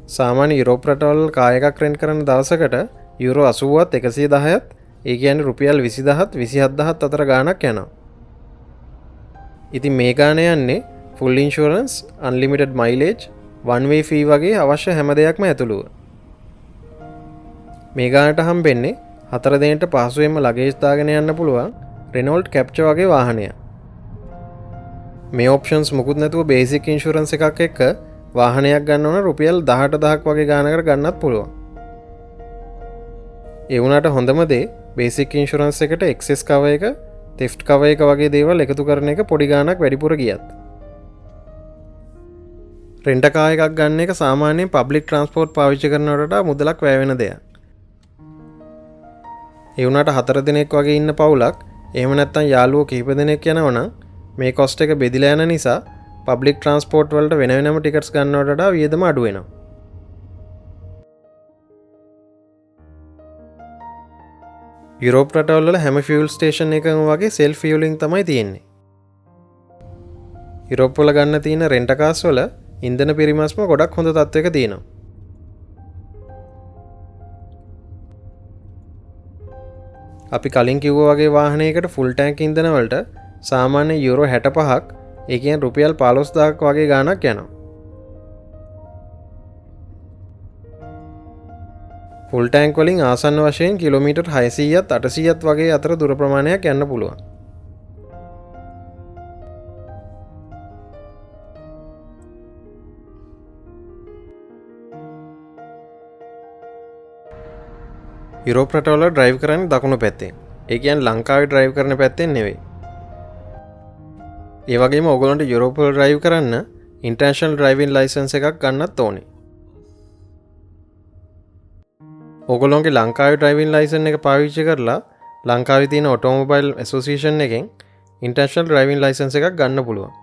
සාමාන්‍ය යුරෝප් රටවල් කාර් එකක් රෙන්ට් කරන දවසකට යුරෝ 80ත් 110ත් ඒ කියන්නේ රුපියල් 20000ත් 27000ත් අතර ගාණක් යනවා. ඉතින් මේ ගාණ යන්නේ ෆුල් ඉන්ෂුරන්ස්, අන්ලිමිටඩ් මයිලේජ්, වන් වේ ෆී වගේ අවශ්‍ය හැම දෙයක්ම ඇතුළුව. මේ ගාණට හම්බෙන්නේ 4 දෙනෙක්ට පහසුවෙන්ම ලගේජ් දාගෙන යන්න පුළුවන් රෙනෝල්ට් කැප්චර් වගේ වාහනයක්. මේ ඔප්ෂන්ස් මුකුත් නැතුව බේසික් ඉන්ෂුරන්ස් එකක් එක්ක වාහනයක් ගන්න ඕන රුපියල් 18000ක් වගේ ගාණකට ගන්නත් පුළුවන්. ඒ වුණාට හොඳම දේ බේසික් ඉන්ෂුරන්ස් එකට එක්සෙස් කවර් එක, තෙෆ්ට් කවර් එක වගේ දේවල් එකතු කරන එක පොඩි ගාණක් වැඩිපුර ගියත්. රෙන්ට් කාර් එකක් ගන්න එක සාමාන්‍යයෙන් පබ්ලික් ට්‍රාන්ස්පෝර්ට් පාවිච්චි කරනවට වඩා මුදලක් වැය වෙන දෙයක්. ඒ වුණාට 4 දෙනෙක් වගේ ඉන්න පවුලක් එහෙම නැත්නම් යාළුවෝ කිහිප දෙනෙක් යනවා නම් මේ කොස්ට් එක බෙදිලා යන නිසා පබ්ලික් ට්‍රාන්ස්පෝර්ට් වලට වෙන වෙනම ටිකට්ස් ගන්නවට වඩා වියදම අඩු වෙනවා. යුරෝප් රටවල් වල හැම ෆියුල් ස්ටේෂන් එකකම වගේ සෙල්ෆ් ෆියුලින් තමයි තියෙන්නේ. යුරෝප් වල ගන්න තියෙන රෙන්ට් කාර්ස් වල ඉන්ධන පිරිමැස්ම ගොඩක් හොඳ තත්ත්වයක තියෙනවා. අපි කලින් කිව්වා වගේ වාහනයකට ෆුල් ටැංක් ඉන්ධන වලට සාමාන්‍ය යුරෝ 65ක් ඒ කියන්නේ රුපියල් 15000ක් වගේ ගාණක් යනවා. ෆුල් ටැංක් වලින් ආසන්න වශයෙන් කිලෝමීටර් 600ත් 800ත් වගේ අතර දුර ප්‍රමාණයක් යන්න පුළුවන්. යුරෝප් රටවල ඩ්‍රයිව් කරන්නේ දකුණු පැත්තෙන්. ඒ කියන්නේ ලංකාවේ ඩ්‍රයිව් කරන පැත්තෙන් නෙවෙයි. ඒ වගේම ඔයගොල්ලන්ට යුරෝප් වල ඩ්‍රයිව් කරන්න ඉන්ටර්නැෂනල් ඩ්‍රයිවිං ලයිසන්ස් එකක් ගන්නත් ඕනේ. ඔයගොල්ලන්ගේ ලංකාවේ ඩ්‍රයිවිං ලයිසන් එක පාවිච්චි කරලා ලංකාවේ තියෙන ඔටෝමොබයිල් ඇසෝසියේෂන් එකෙන් ඉන්ටර්නැෂනල් ඩ්‍රයිවිං ලයිසන්ස් එකක් ගන්න පුළුවන්.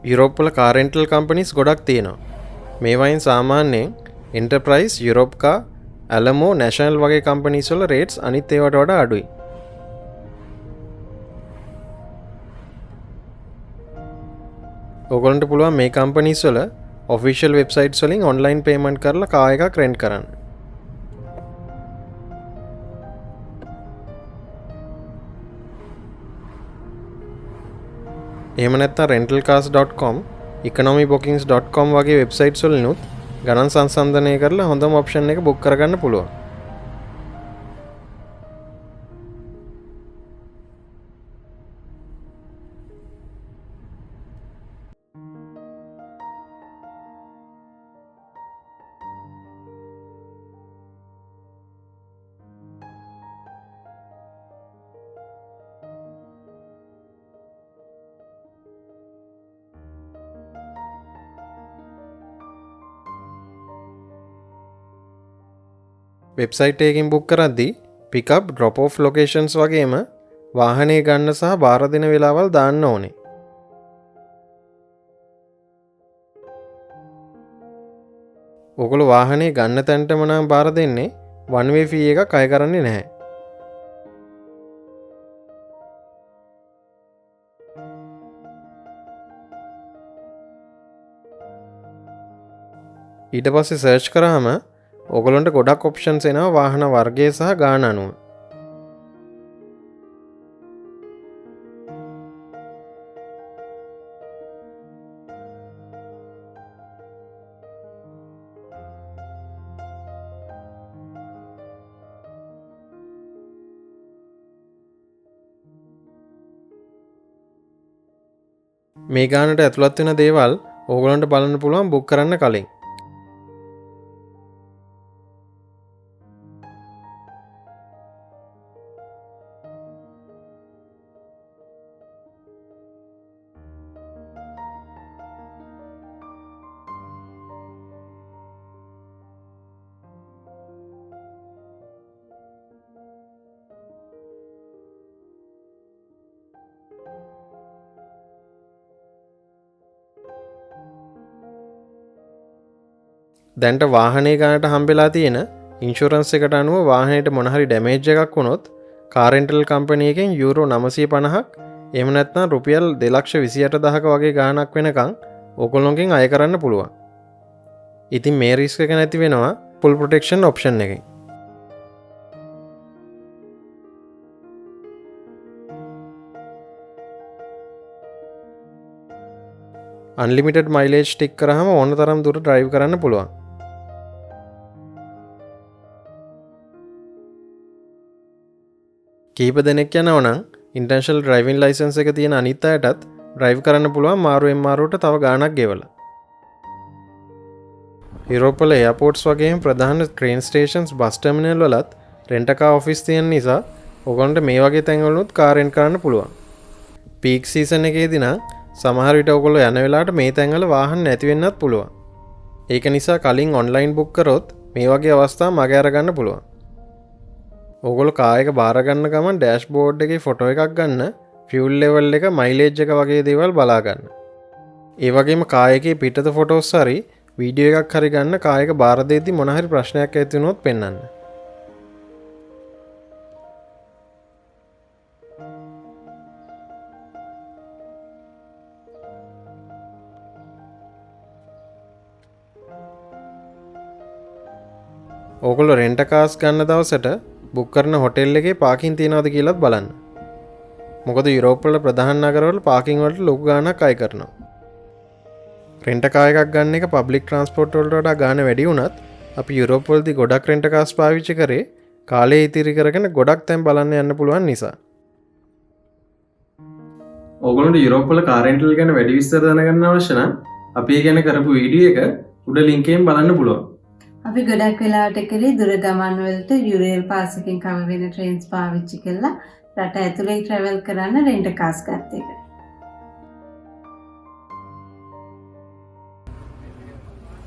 යුරෝප් වල කාර් රෙන්ටල් කම්පනීස් ගොඩක් තියෙනවා. මේවායින් සාමාන්‍යයෙන් එන්ටර්ප්‍රයිස්, යුරෝප් කාර්, ඇලමෝ, නැෂනල් වගේ කම්පනීස් වල රේට්ස් අනිත් ඒවාට වඩා අඩුයි. ඔයගොල්ලන්ට පුළුවන් මේ කම්පනීස් වල ඔෆිෂියල් වෙබ්සයිට්ස් වලින් ඔන්ලයින් පේමන්ට් කරලා කාර් එකක් රෙන්ට් කරන්න. එහෙම නැත්නම් rentalcars.com, economybookings.com වගේ වෙබ්සයිට්ස් වලිනුත් ගණන් සංසන්දනය කරලා හොඳම ඔප්ෂන් එක බුක් කරගන්න පුළුවන්. වෙබ්සයිට් එකකින් බුක් කරද්දී පිකප් ඩ්‍රොප් ඔෆ් ලොකේෂන්ස් වගේම වාහනේ ගන්න සහ බාර දෙන වෙලාවල් දාන්න ඕනේ. ඔයගොල්ලෝ වාහනේ ගන්න තැනටම නම් බාර දෙන්නේ වන් වේ ෆී එකක් අය කරන්නේ නැහැ. ඊට පස්සේ සර්ච් කරාම ඔගලොන්ට ගොඩක් ඔප්ෂන්ස් එනවා වාහන වර්ගය සහ ගාන අනුව. මේ ගානට ඇතුළත් වෙන දේවල් ඕගලන්ට බලන්න පුළුවන් බුක් කරන්න කලින්. දැන්ට වාහනේ ගානට හම්බෙලා තියෙන ඉන්ශුරන්ස් එකට අනුව වාහනයට මොනහරි ඩැමේජ් එකක් වුණොත් කාර් රෙන්ටල් කම්පැනි එකෙන් යූරෝ 950ක් එහෙම නැත්නම් රුපියල් 2,28,000ක වගේ ගාණක් වෙනකන් ඕගොල්ලෝගෙන් අය කරන්න පුළුවන්. ඉතින් මේ රිස්ක් එක නැති වෙනවා ෆුල් ප්‍රොටෙක්ෂන් ඔප්ෂන් එකෙන්. අන්ලිමිටඩ් මයිලේජ් ටික් කරාම ඕන තරම් දුර ඩ්‍රයිව් කරන්න පුළුවන්. කීප දෙනෙක් යනවා නම් ඉන්ටර්නැෂනල් ඩ්‍රයිවිං ලයිසන්ස් එක තියෙන අනිත් අයටත් ඩ්‍රයිව් කරන්න පුළුවන් මාරුවෙන් මාරුවට තව ගාණක් ගෙවලා. යුරෝප් වල එයාපෝර්ට්ස් වගේම ප්‍රධාන ට්‍රේන් ස්ටේෂන්ස් බස් ටර්මිනල් වලත් රෙන්ට් කාර් ඔෆිස් තියෙන නිසා ඔයගොල්ලන්ට මේ වගේ තැන්වලුත් කාර් රෙන්ට් කරන්න පුළුවන්. පීක් සීසන් එකේදී නම් සමහර විට ඔයගොල්ලෝ යන වෙලාවට මේ තැන්වල වාහන නැති වෙන්නත් පුළුවන්. ඒක නිසා කලින් ඔන්ලයින් බුක් කරොත් මේ වගේ අවස්ථා මග අරගන්න පුළුවන්. ඔයගොල්ලෝ කාර් එක බාර ගන්න ගමන් ඩෑෂ්බෝඩ් එකේ ෆොටෝ එකක් ගන්න, ෆියුල් ලෙවල් එක, මයිලේජ් එක වගේ දේවල් බලා ගන්න. ඒ වගේම කාර් එකේ පිටත ෆොටෝස් හරි වීඩියෝ එකක් හරි ගන්න කාර් එක බාර දෙද්දි මොන හරි ප්‍රශ්නයක් ඇති වුණොත් පෙන්වන්න. ඕගොල්ලෝ රෙන්ට් කාර්ස් ගන්න දවසට බුක් කරන හොටෙල් එකේ පාකින් තියනවද කියලාත් බලන්න. මොකද යුරෝප් වල ප්‍රධාන නගරවල පාකින් වලට ලොකු ගාණක් අය කරනවා. රෙන්ට් කාර් එකක් ගන්න එක පබ්ලික් ට්‍රාන්ස්පෝර්ට් වලට වඩා ගාණ වැඩි වුණත් අපි යුරෝප් වලදී ගොඩක් රෙන්ට් කාර්ස් පාවිච්චි කරේ කාලේ ඉතිරි කරගෙන ගොඩක් තැන් බලන්න යන්න පුළුවන් නිසා. ඕගොල්ලන්ට යුරෝප් වල කාර් රෙන්ටල් ගැන වැඩි විස්තර දැනගන්න අවශ්‍ය නම් අපි ඒ ගැන කරපු වීඩියෝ එක උඩ ලින්ක් එකෙන් බලන්න පුළුවන්. අපි ගොඩක් වෙලාවට කරේ දුර ගමන් වලට යුරේල් පාස් එකෙන් කව වෙන ට්‍රේන්ස් පාවිච්චි කරලා රට ඇතුලේ ට්‍රැවල් කරන්න රෙන්ට් කාර්ස් ගත්ත එක.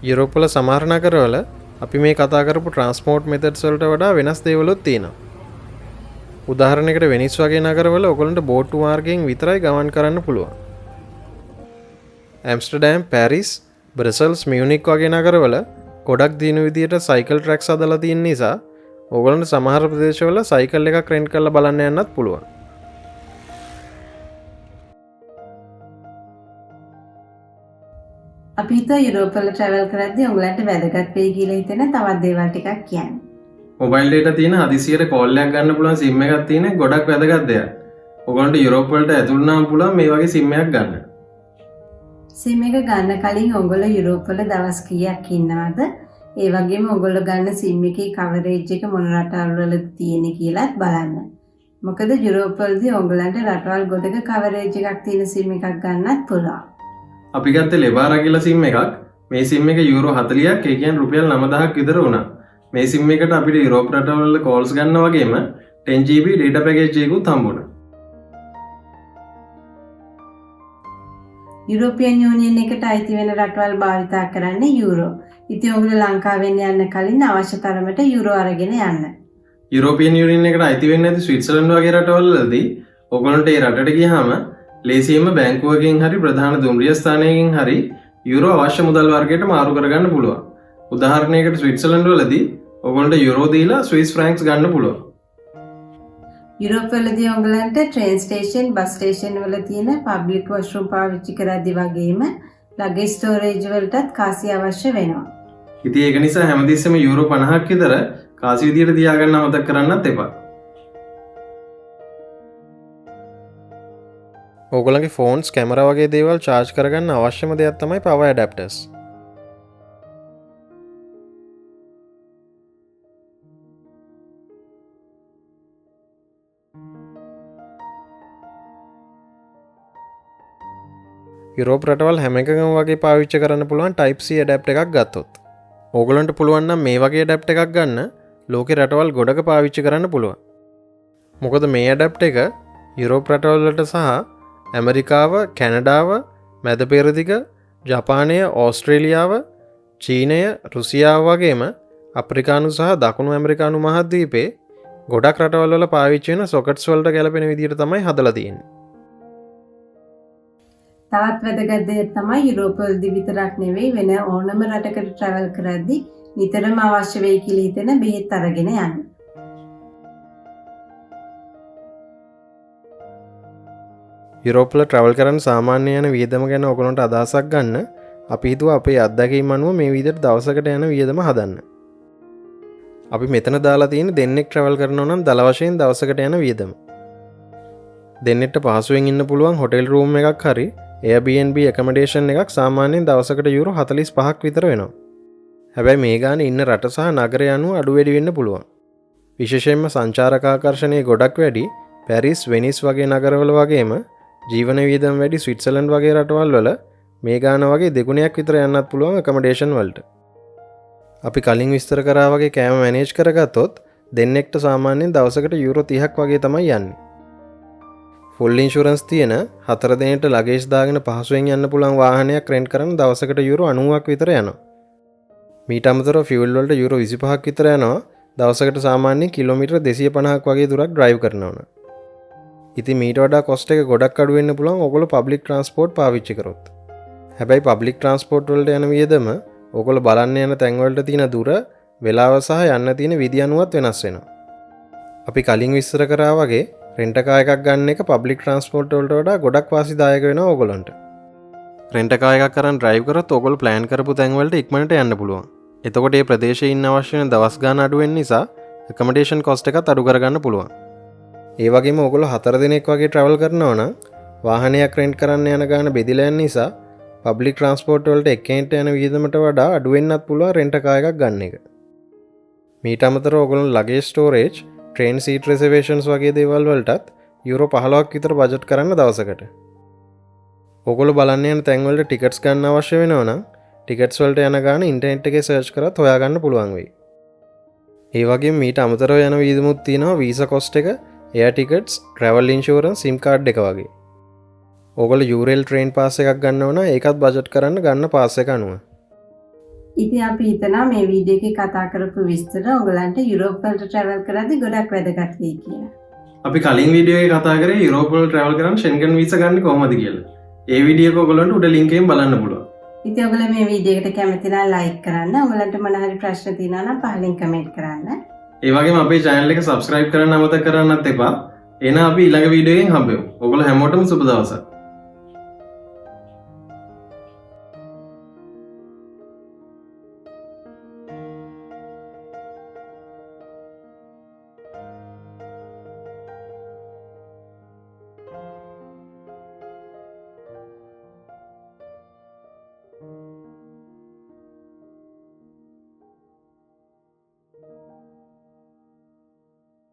යුරෝප් වල සමහර නගරවල අපි මේ කතා කරපු ට්‍රාන්ස්පෝර්ට් මෙතඩ්ස් වලට වඩා වෙනස් දේවලුත් තියෙනවා. උදාහරණයකට වෙනිස් වගේ නගරවල ඔයගොල්ලන්ට බෝට්ටු මාර්ගයෙන් විතරයි ගමන් කරන්න පුළුවන්. ඇම්ස්ටර්ඩෑම්, පැරිස්, බ්‍රසල්ස්, මියුනික් වගේ නගරවල ගොඩක් දින විදියට සයිකල් ට්‍රැක්ස් හදලා තියෙන නිසා ඔයගොල්ලන්ට සමහර ප්‍රදේශවල සයිකල් එකක් රෙන්ට් කරලා බලන්න යන්නත් පුළුවන්. අපි හිතුවා යුරෝප් වල ට්‍රැවල් කරද්දී ඔයගලන්ට වැදගත් වෙයි කියලා හිතෙන තවත් දේවල් ටිකක් කියන්න. මොබයිල් ඩේටා තියෙන හදිසියට කෝල් එකක් ගන්න පුළුවන් සිම් එකක් තියෙන ගොඩක් වැදගත් දෙයක්. ඔයගොල්ලන්ට යුරෝප් වලට ඇතුළු නම් පුළුවන් මේ වගේ සිම් එකක් ගන්න. සිම් එක ගන්න කලින් ඔයගොල්ලෝ යුරෝප් වල දවස් කීයක් ඉන්නවද? ඒ වගේම ඔයගොල්ලෝ ගන්න සිම් එකේ කවරේජ් එක මොන රටවල් වල තියෙන කියලාත් බලන්න. මොකද යුරෝප් වලදී ඔයගොල්ලන්ට රටවල් ගොඩක කවරේජ් එකක් තියෙන සිම් එකක් ගන්නත් පුළුවන්. අපි ගත්තේ ලෙබාරා කියලා සිම් එකක්. මේ සිම් එක යූරෝ 40ක්, ඒ කියන්නේ රුපියල් 9000ක් විතර වුණා. මේ සිම් එකට අපිට යුරෝප් රටවල් වල කෝල්ස් ගන්න වගේම 10GB data package එකකුත් හම්බුණා. යුරෝපියන් යුනියන් එකට අයිති වෙන රටවල් භාවිතා කරන්නේ යූරෝ. ඉතින් ඔයගොල්ලෝ ලංකාවෙන් යන්න කලින් අවශ්‍ය තරමට යූරෝ අරගෙන යන්න. යුරෝපියන් යුනියන් එකට අයිති වෙන්නේ නැති ස්විට්සර්ලන්ඩ් වගේ රටවල් වලදී ඔයගොල්ලන්ට ඒ රටට ගියාම ලේසියෙන්ම බැංකුවකින් හරි ප්‍රධාන දුම්රිය ස්ථානයකින් හරි යුරෝ අවශ්‍ය මුදල් වර්ගයට මාරු කරගන්න පුළුවන්. උදාහරණයකට ස්විට්සර්ලන්ඩ් වලදී ඔයගොල්ලන්ට යුරෝ දීලා ස්විස් ෆ්‍රැන්ක්ස් ගන්න පුළුවන්. යුරෝප් වලදී ඔයගලන්ට ට්‍රේන් ස්ටේෂන්, බස් ස්ටේෂන් වල තියෙන පබ්ලික් වොෂ්රූම් පාවිච්චි කරද්දී වගේම ලගේජ් ස්ටෝරේජ් වලටත් කාසිය අවශ්‍ය වෙනවා. ඉතින් ඒක නිසා හැමතිස්සෙම යුරෝ 50ක් විතර කාසි විදියට තියාගන්න අමතක කරන්නත් එපා. ඕගොල්ලන්ගේ ෆෝන්ස් කැමරා වගේ දේවල් චාර්ජ් කරගන්න අවශ්‍යම දෙයක් තමයි power adapters. යුරෝප රටවල් හැම එකකම වගේ පාවිච්චි කරන්න පුළුවන් Type C adapter එකක් ගත්තොත්. ඕගොල්ලන්ට පුළුවන් නම් මේ වගේ adapter එකක් ගන්න ලෝකේ රටවල් ගොඩක පාවිච්චි කරන්න පුළුවන්. මොකද මේ adapter එක යුරෝප රටවල් වලට සහ ඇමරිකාව, කැනඩාව, මැද පෙරදිග, ජපානය, ඕස්ට්‍රේලියාව, චීනය, රුසියාව වගේම අප්‍රිකානු සහ දකුණු ඇමරිකානු මහද්වීපේ ගොඩක් රටවල් වල පාවිච්චි වෙන සොකට්ස් වලට ගැලපෙන විදිහට තමයි හදලා තියෙන්නේ. තවත් වැදගත් දෙයක් තමයි යුරෝප වලදී විතරක් නෙවෙයි වෙන ඕනම රටකට ට්‍රැවල් කරද්දී නිතරම අවශ්‍ය වෙයි කියලා හිතෙන බෙහෙත් අරගෙන යන්න. යුරෝප්වල ට්‍රැවල් කරන්න සාමාන්‍ය යන වියදම ගැන ඔයගොල්ලන්ට අදහසක් ගන්න අපි හිතුවා අපේ අත්දැකීම් අනුව මේ විදිහට දවසකට යන වියදම හදන්න. අපි මෙතන දාලා තියෙන දෙන්නෙක් ට්‍රැවල් කරනවා නම් දල වශයෙන් දවසකට යන වියදම. දෙන්නෙක්ට පහසුවෙන් ඉන්න පුළුවන් හොටෙල් රූම් එකක් හරි Airbnb accommodation එකක් සාමාන්‍යයෙන් දවසකට යුරෝ 45ක් විතර වෙනවා. හැබැයි මේ ගානේ ඉන්න රට සහ නගරය අනුව අඩු වැඩි වෙන්න පුළුවන්. විශේෂයෙන්ම සංචාරක ආකර්ෂණයේ ගොඩක් වැඩි පැරිස්, වෙනිස් වගේ නගරවල වගේම ජීවන වියදම් වැඩි ස්විට්සර්ලන්ඩ් වගේ රටවල් වල මේ ගාන වගේ දෙගුණයක් විතර යන්නත් පුළුවන් accommodation වලට. අපි කලින් විස්තර කරා වගේ කෑම මැනේජ් කරගත්තොත් දෙන්නෙක්ට සාමාන්‍යයෙන් දවසකට යුරෝ 30ක් වගේ තමයි යන්නේ. ෆුල් ඉන්ෂුරන්ස් තියෙන 4 දිනකට ලගේජ් දාගෙන පහසුවෙන් යන්න පුළුවන් වාහනයක් රෙන්ට් කරන්න දවසකට යුරෝ 90ක් විතර යනවා. මීට අමතරව ෆියුල් වලට යුරෝ 25ක් විතර යනවා දවසකට සාමාන්‍යයෙන් කිලෝමීටර් 250ක් වගේ දුරක් ඩ්‍රයිව් කරනවා නම්. ඉතින් මීට වඩා කොස්ට් එක ගොඩක් අඩු වෙන්න පුළුවන් ඔයගොල්ලෝ පබ්ලික් ට්‍රාන්ස්පෝර්ට් පාවිච්චි කරොත්. හැබැයි පබ්ලික් ට්‍රාන්ස්පෝර්ට් වලට යන වියදම ඔයගොල්ලෝ බලන්න යන තැන් වලට තියෙන දුර, වෙලාව සහ යන්න තියෙන විදි අනුවත් වෙනස් වෙනවා. අපි කලින් විස්තර කරා වගේ රෙන්ට් කාර් එකක් ගන්න එක පබ්ලික් ට්‍රාන්ස්පෝර්ට් වලට වඩා ගොඩක් වාසිදායක වෙනවා ඔයගොල්ලන්ට. රෙන්ට් කාර් එකක් අරන් ඩ්‍රයිව් කරොත් ඔයගොල්ලෝ ප්ලෑන් කරපු තැන් වලට ඉක්මනට යන්න පුළුවන්. එතකොට මේ ප්‍රදේශයේ ඉන්න අවශ්‍ය වෙන දවස් ගාන අඩු වෙන නිසා accommodation cost එකත් අඩු කරගන්න පුළුවන්. ඒ වගේම ඔයගොල්ලෝ 4 දිනක් වගේ travel කරනවා නම් වාහනයක් රෙන්ට් කරන්න යන ගාන බෙදිලා යන නිසා පබ්ලික් ට්‍රාන්ස්පෝර්ට් වලට එක්කෙනෙක්ට යන වියදමට වඩා අඩු වෙන්නත් පුළුවන් රෙන්ට් කාර් එකක් ගන්න එක. මීට අමතරව ඔයගොල්ලෝ luggage storage, train seat reservations වගේ දේවල් වලටත් යුරෝ 15ක් විතර බජට් කරන්න දවසකට. ඔයගොල්ලෝ බලන්න යන තැන් වලට ටිකට්ස් ගන්න අවශ්‍ය වෙනවා නම් ටිකට්ස් වලට යන ගාන ඉන්ටර්නෙට් එකේ සර්ච් කරත් හොයාගන්න පුළුවන් වෙයි. ඒ වගේම මීට අමතරව යන වියදමුත් තියෙනවා වීසා කොස්ට් එක, air tickets, travel insurance, SIM card එක වගේ. ඔයගොල්ලෝ URL train pass එකක් ගන්නව නම් ඒකත් බජට් කරන්න ගන්න පාස් එක අනුව. ඉතින් අපි හිතනවා මේ වීඩියෝ එකේ කතා කරපු විස්තර ඔයගලන්ට යුරෝප් වලට ට්‍රැවල් කරද්දී ගොඩක් වැදගත් වෙයි කියලා. අපි කලින් වීඩියෝ එකේ කතා කරේ යුරෝප් වල ට්‍රැවල් කරන්න Schengen වීසා ගන්න කොහොමද කියලා. ඒ වීඩියෝ එක ඔයගලන්ට උඩ ලින්ක් එකෙන් බලන්න පුළුවන්. ඉතින් ඔයගොල්ලෝ මේ වීඩියෝ එකට කැමති නම් ලයික් කරන්න. ඔයගලන්ට මොන හරි ප්‍රශ්න තියෙනවා නම් පහලින් කමෙන්ට් කරන්න. ඒ වගේම අපේ channel එක subscribe කරන්න අමතක කරන්නත් එපා. එහෙනම් අපි ඊළඟ වීඩියෝ එකෙන් හම්බෙමු. ඔයගොල්ලෝ හැමෝටම සුබ දවසක්.